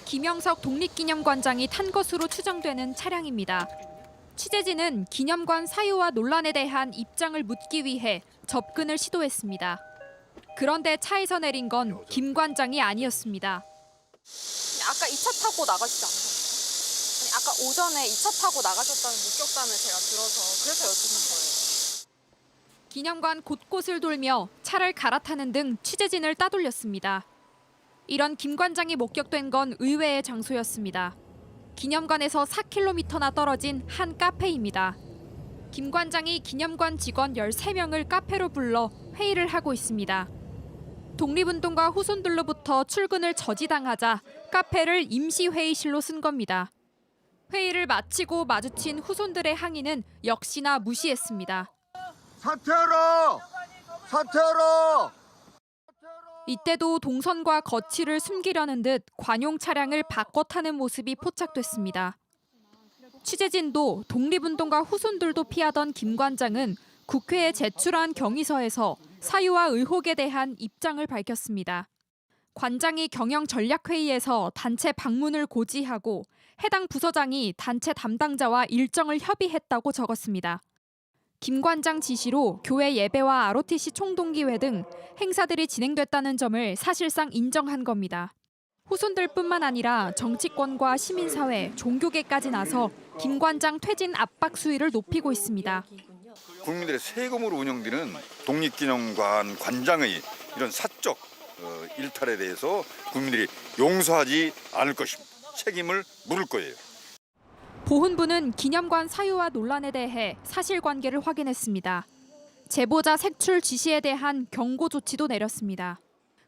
김영석 독립기념관장이 탄 것으로 추정되는 차량입니다. 취재진은 기념관 사유와 논란에 대한 입장을 묻기 위해 접근을 시도했습니다. 그런데 차에서 내린 건 김 관장이 아니었습니다. 아까 2차 타고 나가시지 않으셨어요? 아니, 아까 오전에 2차 타고 나가셨다는 목격담을 제가 들어서 그래서 여쭙는 거예요. 기념관 곳곳을 돌며 차를 갈아타는 등 취재진을 따돌렸습니다. 이런 김 관장이 목격된 건 의외의 장소였습니다. 기념관에서 4km나 떨어진 한 카페입니다. 김 관장이 기념관 직원 13명을 카페로 불러 회의를 하고 있습니다. 독립운동가 후손들로부터 출근을 저지당하자 카페를 임시회의실로 쓴 겁니다. 회의를 마치고 마주친 후손들의 항의는 역시나 무시했습니다. 사퇴하라! 사퇴하라! 이때도 동선과 거취를 숨기려는 듯 관용 차량을 바꿔 타는 모습이 포착됐습니다. 취재진도 독립운동가 후손들도 피하던 김 관장은 국회에 제출한 경위서에서 사유와 의혹에 대한 입장을 밝혔습니다. 관장이 경영전략회의에서 단체 방문을 고지하고 해당 부서장이 단체 담당자와 일정을 협의했다고 적었습니다. 김 관장 지시로 교회 예배와 ROTC 총동기회 등 행사들이 진행됐다는 점을 사실상 인정한 겁니다. 후손들뿐만 아니라 정치권과 시민사회, 종교계까지 나서 김 관장 퇴진 압박 수위를 높이고 있습니다. 국민들의 세금으로 운영되는 독립기념관 관장의 이런 사적 일탈에 대해서 국민들이 용서하지 않을 것입니다. 책임을 물을 거예요. 보훈부는 기념관 사유와 논란에 대해 사실관계를 확인했습니다. 제보자 색출 지시에 대한 경고 조치도 내렸습니다.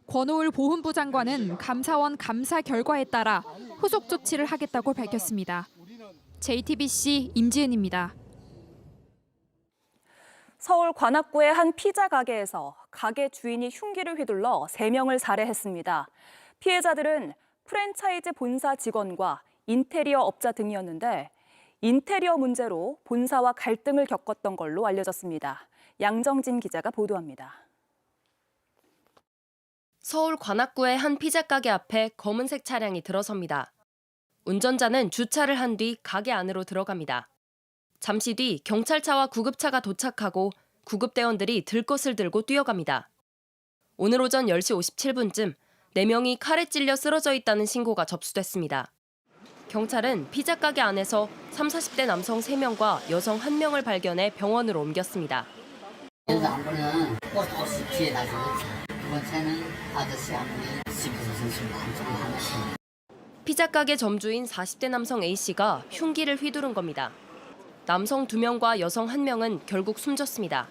권오을 보훈부 장관은 감사원 감사 결과에 따라 후속 조치를 하겠다고 밝혔습니다. JTBC 임지은입니다. 서울 관악구의 한 피자 가게에서 가게 주인이 흉기를 휘둘러 3명을 살해했습니다. 피해자들은 프랜차이즈 본사 직원과 인테리어 업자 등이었는데 인테리어 문제로 본사와 갈등을 겪었던 걸로 알려졌습니다. 양정진 기자가 보도합니다. 서울 관악구의 한 피자 가게 앞에 검은색 차량이 들어섭니다. 운전자는 주차를 한 뒤 가게 안으로 들어갑니다. 잠시 뒤 경찰차와 구급차가 도착하고 구급대원들이 들것을 들고 뛰어갑니다. 오늘 오전 10시 57분쯤 4명이 칼에 찔려 쓰러져 있다는 신고가 접수됐습니다. 경찰은 피자 가게 안에서 30, 40대 남성 3명과 여성 1명을 발견해 병원으로 옮겼습니다. 여기서 한 분은 버스 뒤에 다니고 두 번째는 아저씨 한 분이 집에서 선수를 한쪽에 하나씩. 피자 가게 점주인 40대 남성 A씨가 흉기를 휘두른 겁니다. 남성 2명과 여성 1명은 결국 숨졌습니다.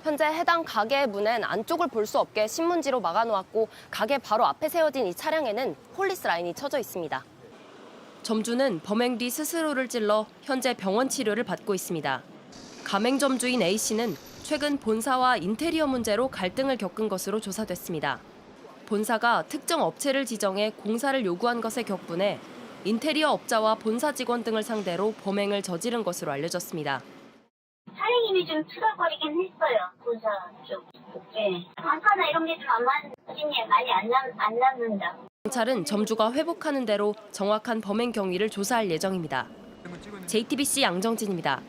현재 해당 가게의 문엔 안쪽을 볼 수 없게 신문지로 막아놓았고 가게 바로 앞에 세워진 이 차량에는 폴리스 라인이 쳐져 있습니다. 점주는 범행 뒤 스스로를 찔러 현재 병원 치료를 받고 있습니다. 가맹점주인 A씨는 최근 본사와 인테리어 문제로 갈등을 겪은 것으로 조사됐습니다. 본사가 특정 업체를 지정해 공사를 요구한 것에 격분해 인테리어 업자와 본사 직원 등을 상대로 범행을 저지른 것으로 알려졌습니다. 차량임이 좀 투덜거리긴 했어요. 본사 쪽. 네. 단가나 이런 게 좀 안 맞는 사진이 많이 안 남는다. 경찰은 점주가 회복하는 대로 정확한 범행 경위를 조사할 예정입니다. JTBC 양정진입니다.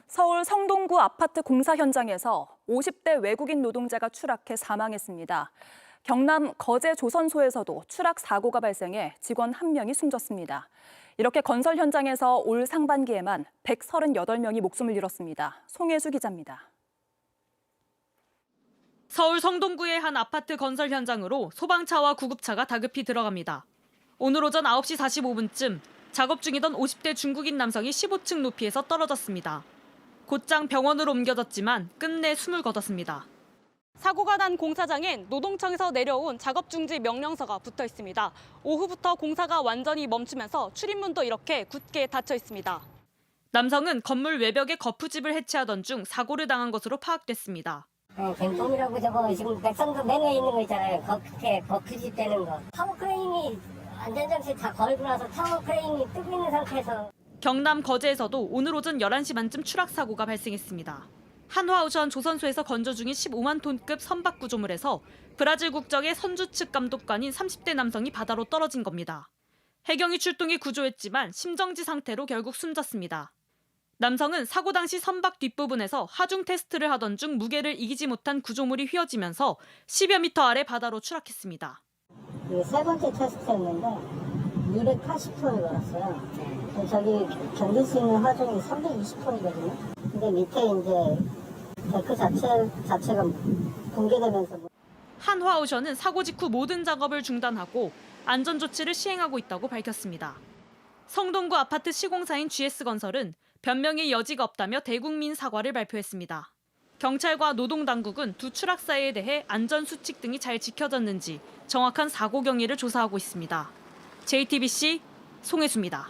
서울 성동구 아파트 공사 현장에서 50대 외국인 노동자가 추락해 사망했습니다. 경남 거제 조선소에서도 추락 사고가 발생해 직원 1명이 숨졌습니다. 이렇게 건설 현장에서 올 상반기에만 138명이 목숨을 잃었습니다. 송혜수 기자입니다. 서울 성동구의 한 아파트 건설 현장으로 소방차와 구급차가 다급히 들어갑니다. 오늘 오전 9시 45분쯤 작업 중이던 50대 중국인 남성이 15층 높이에서 떨어졌습니다. 곧장 병원으로 옮겨졌지만 끝내 숨을 거뒀습니다. 사고가 난 공사장엔 노동청에서 내려온 작업 중지 명령서가 붙어 있습니다. 오후부터 공사가 완전히 멈추면서 출입문도 이렇게 굳게 닫혀 있습니다. 남성은 건물 외벽에 거푸집을 해체하던 중 사고를 당한 것으로 파악됐습니다. 갱통이라고 저거 지금 백성도 맨에 있는 거 있잖아요. 그렇게 거푸집 되는 거. 타워 크레인이 안전장치 다 걸고 나서 타워 크레인이 뜨고 있는 상태에서. 경남 거제에서도 오늘 오전 11시 반쯤 추락 사고가 발생했습니다. 한화오션 조선소에서 건조 중인 15만 톤급 선박 구조물에서 브라질 국적의 선주 측 감독관인 30대 남성이 바다로 떨어진 겁니다. 해경이 출동해 구조했지만 심정지 상태로 결국 숨졌습니다. 남성은 사고 당시 선박 뒷부분에서 하중 테스트를 하던 중 무게를 이기지 못한 구조물이 휘어지면서 10여 미터 아래 바다로 추락했습니다. 세 번째 테스트였는데 280톤을 걸었어요. 저기 견딜 수 있는 하중이 320톤이거든요. 근데 밑에 이제 데크 자체가 붕괴되면서. 한화오션은 사고 직후 모든 작업을 중단하고 안전 조치를 시행하고 있다고 밝혔습니다. 성동구 아파트 시공사인 GS건설은 변명의 여지가 없다며 대국민 사과를 발표했습니다. 경찰과 노동당국은 두 추락사에 대해 안전수칙 등이 잘 지켜졌는지 정확한 사고 경위를 조사하고 있습니다. JTBC 송혜수입니다.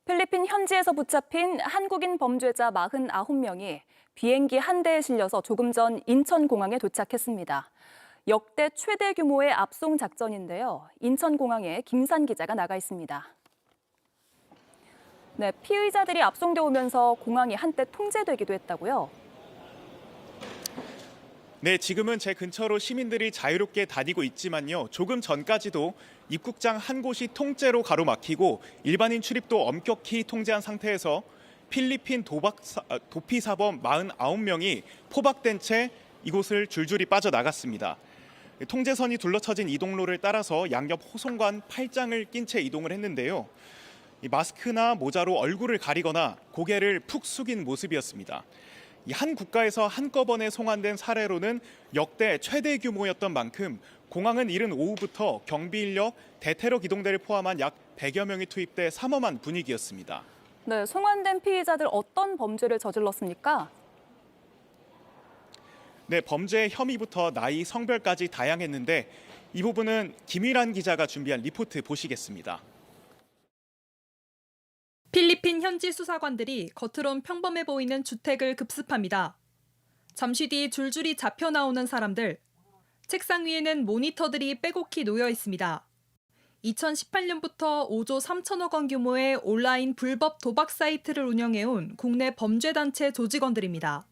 필리핀 현지에서 붙잡힌 한국인 범죄자 49명이 비행기 한 대에 실려서 조금 전 인천공항에 도착했습니다. 역대 최대 규모의 압송 작전인데요. 인천공항에 김산 기자가 나가 있습니다. 네, 피의자들이 압송돼 오면서 공항이 한때 통제되기도 했다고요? 네, 지금은 제 근처로 시민들이 자유롭게 다니고 있지만요. 조금 전까지도 입국장 한 곳이 통째로 가로막히고 일반인 출입도 엄격히 통제한 상태에서 필리핀 도피사범 49명이 포박된 채 이곳을 줄줄이 빠져나갔습니다. 통제선이 둘러쳐진 이동로를 따라서 양옆 호송관 8장을 낀 채 이동을 했는데요. 마스크나 모자로 얼굴을 가리거나 고개를 푹 숙인 모습이었습니다. 한 국가에서 한꺼번에 송환된 사례로는 역대 최대 규모였던 만큼 공항은 이른 오후부터 경비 인력, 대테러 기동대를 포함한 약 100여 명이 투입돼 삼엄한 분위기였습니다. 네, 송환된 피의자들 어떤 범죄를 저질렀습니까? 네, 범죄의 혐의부터 나이, 성별까지 다양했는데 이 부분은 김일환 기자가 준비한 리포트 보시겠습니다. 필리핀 현지 수사관들이 겉으론 평범해 보이는 주택을 급습합니다. 잠시 뒤 줄줄이 잡혀 나오는 사람들. 책상 위에는 모니터들이 빼곡히 놓여 있습니다. 2018년부터 5조 3천억 원 규모의 온라인 불법 도박 사이트를 운영해온 국내 범죄단체 조직원들입니다.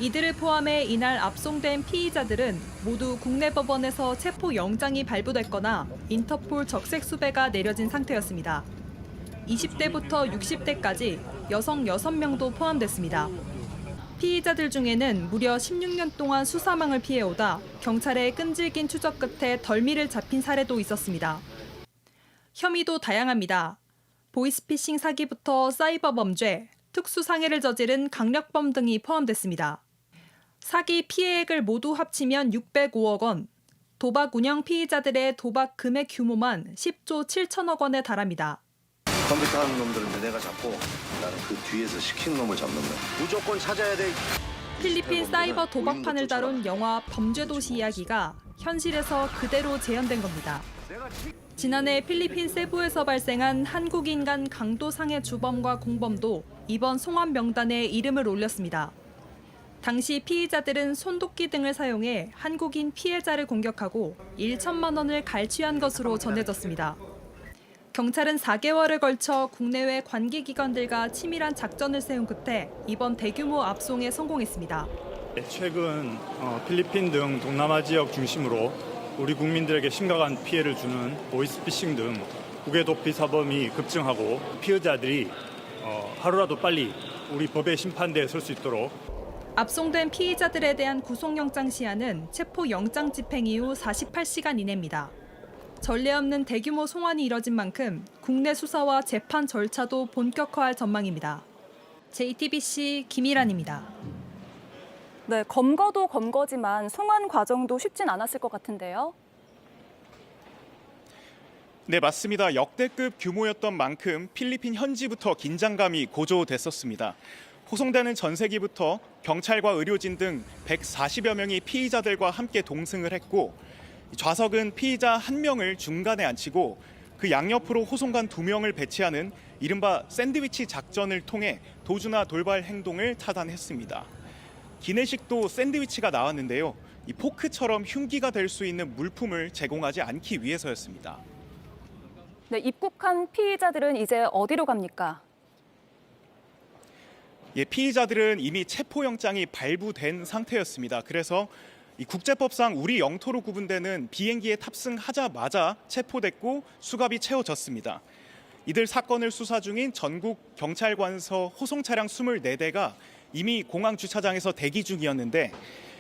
이들을 포함해 이날 압송된 피의자들은 모두 국내 법원에서 체포영장이 발부됐거나 인터폴 적색 수배가 내려진 상태였습니다. 20대부터 60대까지 여성 6명도 포함됐습니다. 피의자들 중에는 무려 16년 동안 수사망을 피해오다 경찰의 끈질긴 추적 끝에 덜미를 잡힌 사례도 있었습니다. 혐의도 다양합니다. 보이스피싱 사기부터 사이버 범죄, 특수상해를 저지른 강력범 등이 포함됐습니다. 사기 피해액을 모두 합치면 605억 원, 도박 운영 피의자들의 도박 금액 규모만 10조 7천억 원에 달합니다. 컴퓨터 하는 놈들은 내가 잡고 나는 그 뒤에서 시킨 놈을 잡는 거야. 무조건 찾아야 돼. 필리핀 사이버 도박판을 다룬 영화 범죄도시 이야기가 현실에서 그대로 재현된 겁니다. 지난해 필리핀 세부에서 발생한 한국인 간 강도상해 주범과 공범도 이번 송환 명단에 이름을 올렸습니다. 당시 피의자들은 손도끼 등을 사용해 한국인 피해자를 공격하고 1천만 원을 갈취한 것으로 전해졌습니다. 경찰은 4개월을 걸쳐 국내외 관계기관들과 치밀한 작전을 세운 끝에 이번 대규모 압송에 성공했습니다. 최근 필리핀 등 동남아 지역 중심으로 우리 국민들에게 심각한 피해를 주는 보이스피싱 등 국외 도피 사범이 급증하고 피해자들이 하루라도 빨리 우리 법의 심판대에 설 수 있도록 압송된 피의자들에 대한 구속영장 시한은 체포영장 집행 이후 48시간 이내입니다. 전례 없는 대규모 송환이 이뤄진 만큼 국내 수사와 재판 절차도 본격화할 전망입니다. JTBC 김일환입니다. 네, 검거도 검거지만 송환 과정도 쉽진 않았을 것 같은데요. 네, 맞습니다. 역대급 규모였던 만큼 필리핀 현지부터 긴장감이 고조됐었습니다. 호송되는 전세기부터 경찰과 의료진 등 140여 명이 피의자들과 함께 동승을 했고 좌석은 피의자 1명을 중간에 앉히고 그 양옆으로 호송관 2명을 배치하는 이른바 샌드위치 작전을 통해 도주나 돌발 행동을 차단했습니다. 기내식도 샌드위치가 나왔는데요. 이 포크처럼 흉기가 될 수 있는 물품을 제공하지 않기 위해서였습니다. 네, 입국한 피의자들은 이제 어디로 갑니까? 예, 피의자들은 이미 체포영장이 발부된 상태였습니다. 그래서 이 국제법상 우리 영토로 구분되는 비행기에 탑승하자마자 체포됐고 수갑이 채워졌습니다. 이들 사건을 수사 중인 전국 경찰관서 호송 차량 24대가 이미 공항 주차장에서 대기 중이었는데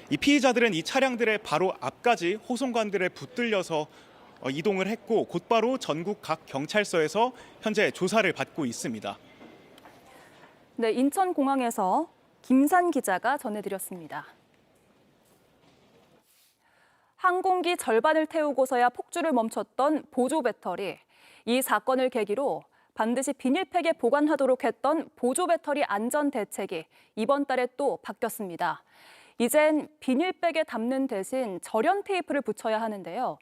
이 피의자들은 이 차량들의 바로 앞까지 호송관들에 붙들려서 이동을 했고 곧바로 전국 각 경찰서에서 현재 조사를 받고 있습니다. 네, 인천공항에서 김산 기자가 전해드렸습니다. 항공기 절반을 태우고서야 폭주를 멈췄던 보조 배터리. 이 사건을 계기로 반드시 비닐팩에 보관하도록 했던 보조 배터리 안전 대책이 이번 달에 또 바뀌었습니다. 이젠 비닐백에 담는 대신 절연 테이프를 붙여야 하는데요.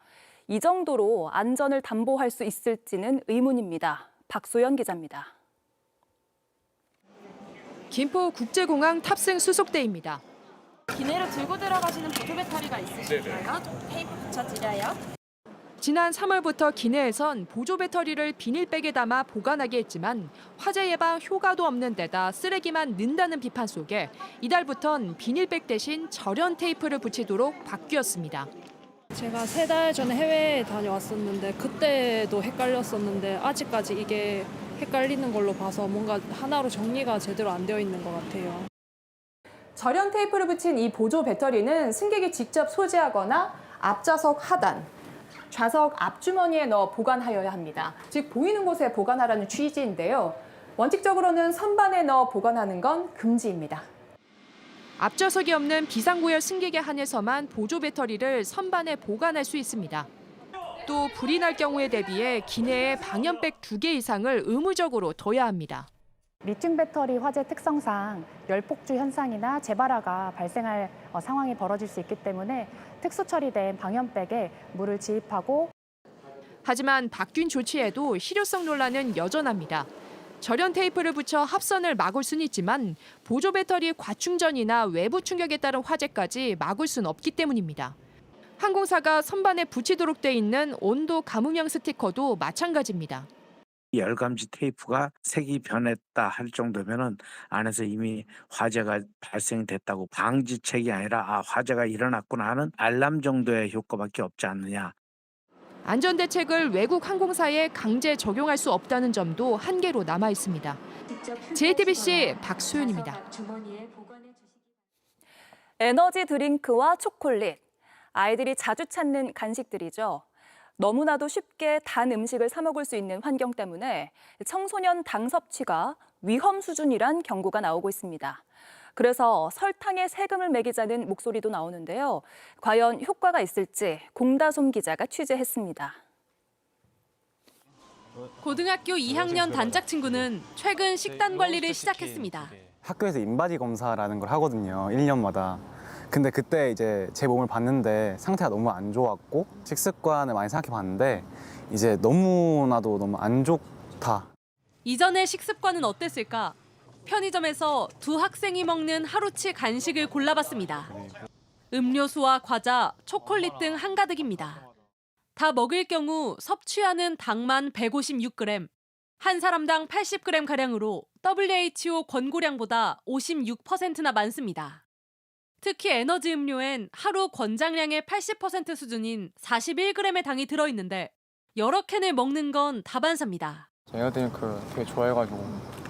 이 정도로 안전을 담보할 수 있을지는 의문입니다. 박소연 기자입니다. 김포 국제공항 탑승 수속대입니다. 기내로 들고 들어가시는 보조 배터리가 있으실까요? 테이프 붙여드려요. 지난 3월부터 기내에선 보조 배터리를 비닐백에 담아 보관하게 했지만 화재 예방 효과도 없는 데다 쓰레기만 는다는 비판 속에 이달부턴 비닐백 대신 절연 테이프를 붙이도록 바뀌었습니다. 제가 3달 전에 해외에 다녀왔었는데 그때도 헷갈렸었는데 아직까지 이게 헷갈리는 걸로 봐서 뭔가 하나로 정리가 제대로 안 되어 있는 것 같아요. 절연 테이프를 붙인 이 보조 배터리는 승객이 직접 소지하거나 앞좌석 하단, 좌석 앞주머니에 넣어 보관하여야 합니다. 즉 보이는 곳에 보관하라는 취지인데요. 원칙적으로는 선반에 넣어 보관하는 건 금지입니다. 앞좌석이 없는 비상구열 승객에 한해서만 보조 배터리를 선반에 보관할 수 있습니다. 또 불이 날 경우에 대비해 기내에 방염백 2개 이상을 의무적으로 둬야 합니다. 리튬 배터리 화재 특성상 열폭주 현상이나 재발화가 발생할 상황이 벌어질 수 있기 때문에 특수 처리된 방염백에 물을 지입하고 하지만 바뀐 조치에도 실효성 논란은 여전합니다. 절연 테이프를 붙여 합선을 막을 수는 있지만 보조 배터리 과충전이나 외부 충격에 따른 화재까지 막을 수는 없기 때문입니다. 항공사가 선반에 붙이도록 돼 있는 온도 감응형 스티커도 마찬가지입니다. 열감지 테이프가 색이 변했다 할 정도면은 안에서 이미 화재가 발생됐다고 방지책이 아니라 화재가 일어났구나 하는 알람 정도의 효과밖에 없지 않느냐. 안전대책을 외국 항공사에 강제 적용할 수 없다는 점도 한계로 남아 있습니다. JTBC 박소연입니다. 에너지 드링크와 초콜릿. 아이들이 자주 찾는 간식들이죠. 너무나도 쉽게 단 음식을 사 먹을 수 있는 환경 때문에 청소년 당 섭취가 위험 수준이란 경고가 나오고 있습니다. 그래서 설탕에 세금을 매기자는 목소리도 나오는데요. 과연 효과가 있을지 공다솜 기자가 취재했습니다. 고등학교 2학년 단짝 친구는 최근 식단 관리를 시작했습니다. 학교에서 인바디 검사라는 걸 하거든요. 1년마다. 근데 그때 이제 제 몸을 봤는데 상태가 너무 안 좋았고 식습관을 많이 생각해 봤는데 이제 너무나도 너무 안 좋다. 이전의 식습관은 어땠을까? 편의점에서 두 학생이 먹는 하루치 간식을 골라봤습니다. 음료수와 과자, 초콜릿 등 한가득입니다. 다 먹을 경우 섭취하는 당만 156g, 한 사람당 80g가량으로 WHO 권고량보다 56%나 많습니다. 특히 에너지 음료엔 하루 권장량의 80% 수준인 41g의 당이 들어있는데 여러 캔을 먹는 건 다반사입니다. 에너드링크 되게 좋아해가지고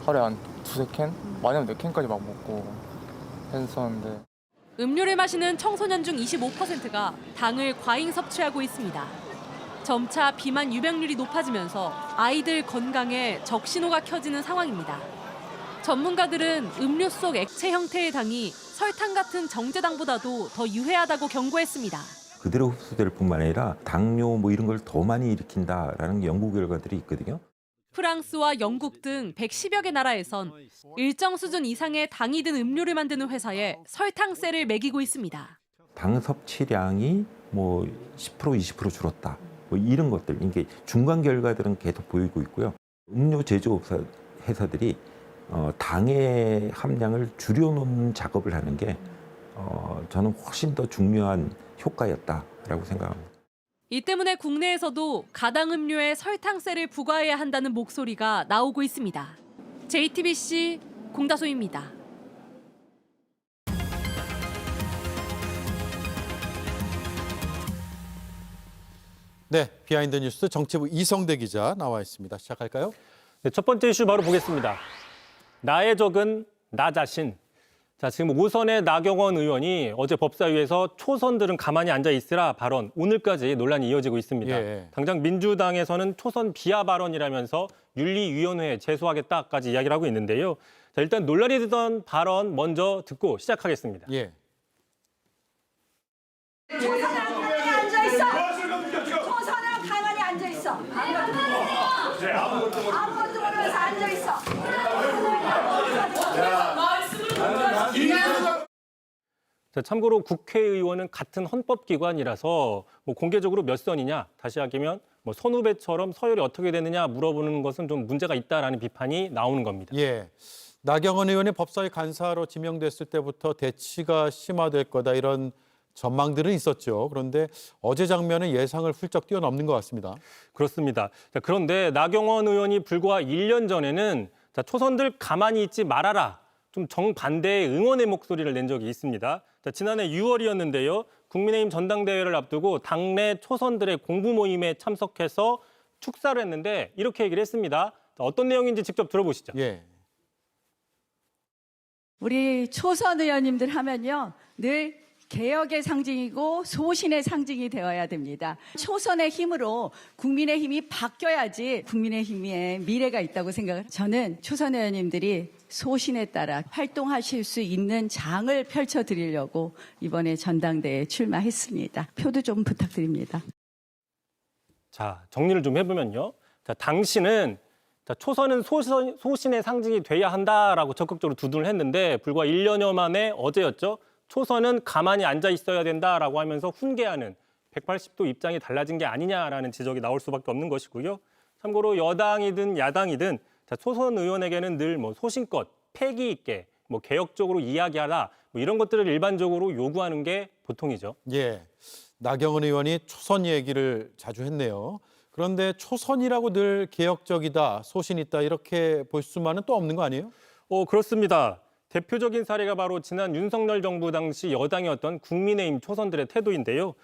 하루에 한 2-3캔? 많이 하면 4캔까지 막 먹고 했었는데 음료를 마시는 청소년 중 25%가 당을 과잉 섭취하고 있습니다. 점차 비만 유병률이 높아지면서 아이들 건강에 적신호가 켜지는 상황입니다. 전문가들은 음료 속 액체 형태의 당이 설탕 같은 정제당보다도 더 유해하다고 경고했습니다. 그대로 흡수될 뿐만 아니라 당뇨 뭐 이런 걸 더 많이 일으킨다라는 연구 결과들이 있거든요. 프랑스와 영국 등 110여 개 나라에선 일정 수준 이상의 당이 든 음료를 만드는 회사에 설탕세를 매기고 있습니다. 당 섭취량이 뭐 10% 20% 줄었다. 뭐 이런 것들, 이게 중간 결과들은 계속 보이고 있고요. 음료 제조업사 회사들이 당의 함량을 줄여놓는 작업을 하는 게 저는 훨씬 더 중요한 효과였다라고 생각합니다. 이 때문에 국내에서도 가당 음료에 설탕세를 부과해야 한다는 목소리가 나오고 있습니다. JTBC 공다소입니다. 네, 비하인드 뉴스 정치부 이성대 기자 나와 있습니다. 시작할까요? 네, 첫 번째 이슈 바로 보겠습니다. 나의 적은 나 자신. 자, 지금 오선의 나경원 의원이 어제 법사위에서 초선들은 가만히 앉아 있으라 발언, 오늘까지 논란이 이어지고 있습니다. 예. 당장 민주당에서는 초선 비하 발언이라면서 윤리위원회에 제소하겠다까지 이야기를 하고 있는데요. 자, 일단 논란이 되던 발언 먼저 듣고 시작하겠습니다. 예. 초선은 가만히 앉아 있어. 초선은 가만히 앉아 있어. 아무것도 모르면서 앉아 있어. 자, 참고로 국회의원은 같은 헌법기관이라서 뭐 공개적으로 몇 선이냐, 다시 하기면 뭐 선후배처럼 서열이 어떻게 되느냐 물어보는 것은 좀 문제가 있다라는 비판이 나오는 겁니다. 예. 나경원 의원이 법사위 간사로 지명됐을 때부터 대치가 심화될 거다 이런 전망들은 있었죠. 그런데 어제 장면은 예상을 훌쩍 뛰어넘는 것 같습니다. 그렇습니다. 자, 그런데 나경원 의원이 불과 1년 전에는 자, 초선들 가만히 있지 말아라. 좀 정반대의 응원의 목소리를 낸 적이 있습니다. 자, 지난해 6월이었는데요. 국민의힘 전당대회를 앞두고 당내 초선들의 공부 모임에 참석해서 축사를 했는데 이렇게 얘기를 했습니다. 자, 어떤 내용인지 직접 들어보시죠. 예. 우리 초선 의원님들 하면요, 늘 개혁의 상징이고 소신의 상징이 되어야 됩니다. 초선의 힘으로 국민의힘이 바뀌어야지 국민의힘의 미래가 있다고 생각을. 저는 초선 의원님들이 소신에 따라 활동하실 수 있는 장을 펼쳐드리려고 이번에 전당대회에 출마했습니다. 표도 좀 부탁드립니다. 자, 정리를 좀 해보면요. 자, 당신은 자, 초선은 소신의 상징이 돼야 한다라고 적극적으로 두둔을 했는데 불과 1년여 만에 어제였죠. 초선은 가만히 앉아 있어야 된다라고 하면서 훈계하는 180도 입장이 달라진 게 아니냐라는 지적이 나올 수밖에 없는 것이고요. 참고로 여당이든 야당이든 자, 초선 의원에게는 늘 뭐 소신껏 패기 있게 뭐 개혁적으로 이야기하라 뭐 이런 것들을 일반적으로 요구하는 게 보통이죠. 예. 나경원 의원이 초선 얘기를 자주 했네요. 그런데 초선이라고 늘 개혁적이다, 소신 있다 이렇게 볼 수만은 또 없는 거 아니에요? 그렇습니다. 대표적인 사례가 바로 지난 윤석열 정부 당시 여당이었던 국민의힘 초선들의 태도인데요.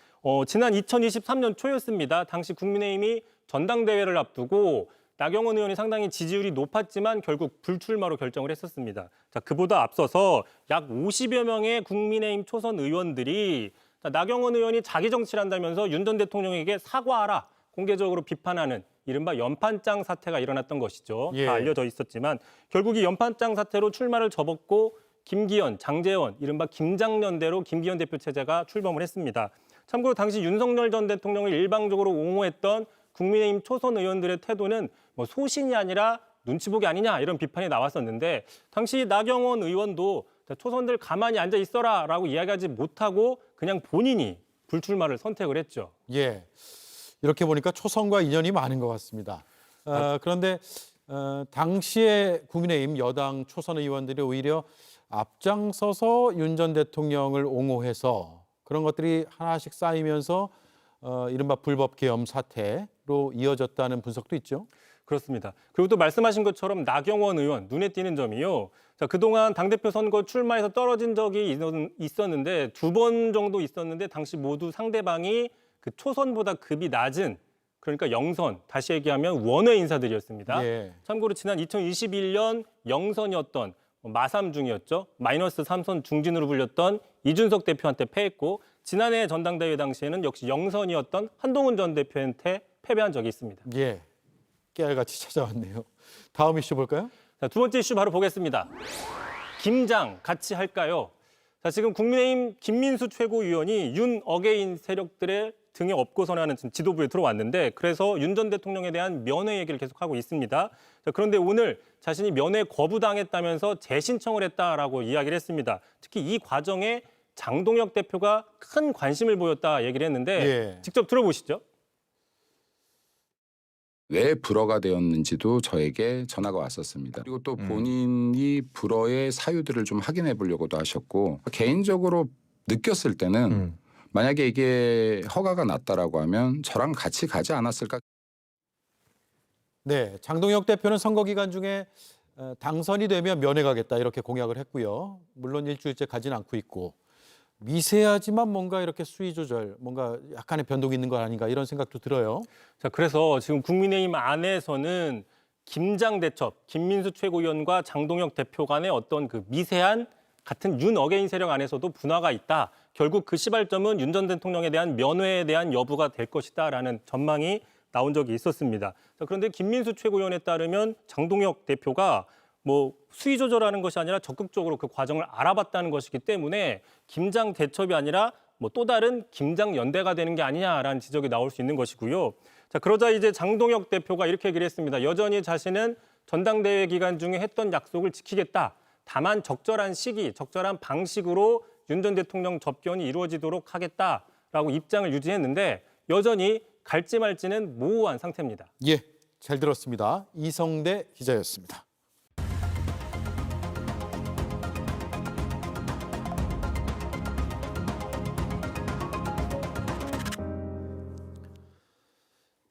지난 2023년 초였습니다. 당시 국민의힘이 전당대회를 앞두고 나경원 의원이 상당히 지지율이 높았지만 결국 불출마로 결정을 했었습니다. 자, 그보다 앞서서 약 50여 명의 국민의힘 초선 의원들이 나경원 의원이 자기 정치를 한다면서 윤 전 대통령에게 사과하라 공개적으로 비판하는 이른바 연판장 사태가 일어났던 것이죠. 예. 다 알려져 있었지만 결국 이 연판장 사태로 출마를 접었고 김기현, 장제원, 이른바 김장연대로 김기현 대표 체제가 출범을 했습니다. 참고로 당시 윤석열 전 대통령을 일방적으로 옹호했던 국민의힘 초선 의원들의 태도는 뭐 소신이 아니라 눈치 보기 아니냐 이런 비판이 나왔었는데 당시 나경원 의원도 초선들 가만히 앉아 있어라라고 이야기하지 못하고 그냥 본인이 불출마를 선택을 했죠. 예. 이렇게 보니까 초선과 인연이 많은 것 같습니다. 그런데 당시에 국민의힘 여당 초선 의원들이 오히려 앞장서서 윤 전 대통령을 옹호해서 그런 것들이 하나씩 쌓이면서 이른바 불법 계엄 사태로 이어졌다는 분석도 있죠. 그렇습니다. 그리고 또 말씀하신 것처럼 나경원 의원 눈에 띄는 점이요. 자, 그동안 당대표 선거 출마해서 떨어진 적이 있었는데 2번 정도 있었는데 당시 모두 상대방이 그 초선보다 급이 낮은 그러니까 영선, 다시 얘기하면 원외 인사들이었습니다. 예. 참고로 지난 2021년 영선이었던 마삼 중이었죠. 마이너스 3선 중진으로 불렸던 이준석 대표한테 패했고 지난해 전당대회 당시에는 역시 영선이었던 한동훈 전 대표한테 패배한 적이 있습니다. 예, 깨알같이 찾아왔네요. 다음 이슈 볼까요? 자, 두 번째 이슈 바로 보겠습니다. 김장 같이 할까요? 자, 지금 국민의힘 김민수 최고위원이 윤 어게인 세력들의 등에 업고 선언하는 지도부에 들어왔는데 그래서 윤 전 대통령에 대한 면회 얘기를 계속하고 있습니다. 자, 그런데 오늘 자신이 면회 거부당했다면서 재신청을 했다라고 이야기를 했습니다. 특히 이 과정에 장동혁 대표가 큰 관심을 보였다 얘기를 했는데 직접 들어보시죠. 왜 불어가 되었는지도 저에게 전화가 왔었습니다. 그리고 또 본인이 불어의 사유들을 좀 확인해 보려고도 하셨고 개인적으로 느꼈을 때는 만약에 이게 허가가 났다라고 하면 저랑 같이 가지 않았을까? 네, 장동혁 대표는 선거 기간 중에 당선이 되면 면회 가겠다 이렇게 공약을 했고요. 물론 일주일째 가진 않고 있고 미세하지만 뭔가 이렇게 수위 조절, 뭔가 약간의 변동이 있는 거 아닌가 이런 생각도 들어요. 자, 그래서 지금 국민의힘 안에서는 김장 대첩, 김민수 최고위원과 장동혁 대표 간의 어떤 그 미세한 같은 윤 어게인 세력 안에서도 분화가 있다. 결국 그 시발점은 윤 전 대통령에 대한 면회에 대한 여부가 될 것이다라는 전망이 나온 적이 있었습니다. 자, 그런데 김민수 최고위원에 따르면 장동혁 대표가 뭐 수위 조절하는 것이 아니라 적극적으로 그 과정을 알아봤다는 것이기 때문에 김장 대첩이 아니라 뭐 또 다른 김장 연대가 되는 게 아니냐라는 지적이 나올 수 있는 것이고요. 자, 그러자 이제 장동혁 대표가 이렇게 얘기를 했습니다. 여전히 자신은 전당대회 기간 중에 했던 약속을 지키겠다. 다만 적절한 시기, 적절한 방식으로 윤 전 대통령 접견이 이루어지도록 하겠다라고 입장을 유지했는데 여전히 갈지 말지는 모호한 상태입니다. 예, 잘 들었습니다. 이성대 기자였습니다.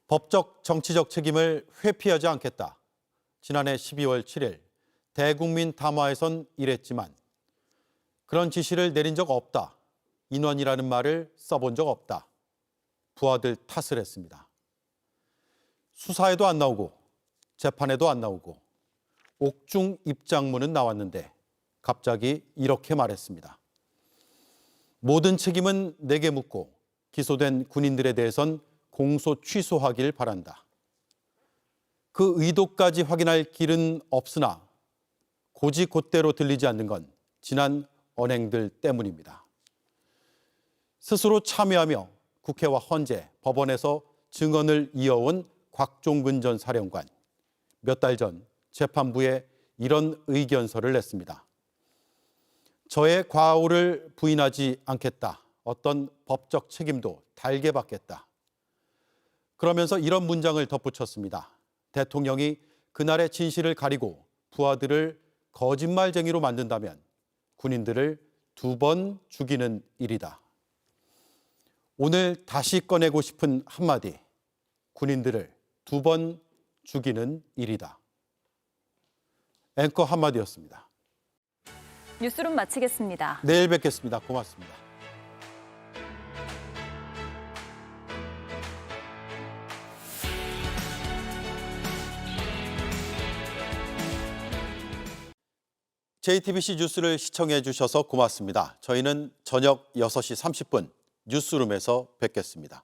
법적 정치적 책임을 회피하지 않겠다. 지난해 12월 7일 대국민 담화에선 이랬지만 그런 지시를 내린 적 없다. 인원이라는 말을 써본 적 없다. 부하들 탓을 했습니다. 수사에도 안 나오고 재판에도 안 나오고 옥중 입장문은 나왔는데 갑자기 이렇게 말했습니다. 모든 책임은 내게 묻고 기소된 군인들에 대해선 공소 취소하길 바란다. 그 의도까지 확인할 길은 없으나 고지곧대로 들리지 않는 건 지난 언행들 때문입니다. 스스로 참여하며 국회와 헌재, 법원에서 증언을 이어온 곽종근 전 사령관. 몇 달 전 재판부에 이런 의견서를 냈습니다. 저의 과오를 부인하지 않겠다. 어떤 법적 책임도 달게 받겠다. 그러면서 이런 문장을 덧붙였습니다. 대통령이 그날의 진실을 가리고 부하들을 거짓말쟁이로 만든다면 군인들을 2번 죽이는 일이다. 오늘 다시 꺼내고 싶은 한마디. 군인들을 2번 죽이는 일이다. 앵커 한마디였습니다. 뉴스룸 마치겠습니다. 내일 뵙겠습니다. 고맙습니다. JTBC 뉴스를 시청해 주셔서 고맙습니다. 저희는 저녁 6시 30분 뉴스룸에서 뵙겠습니다.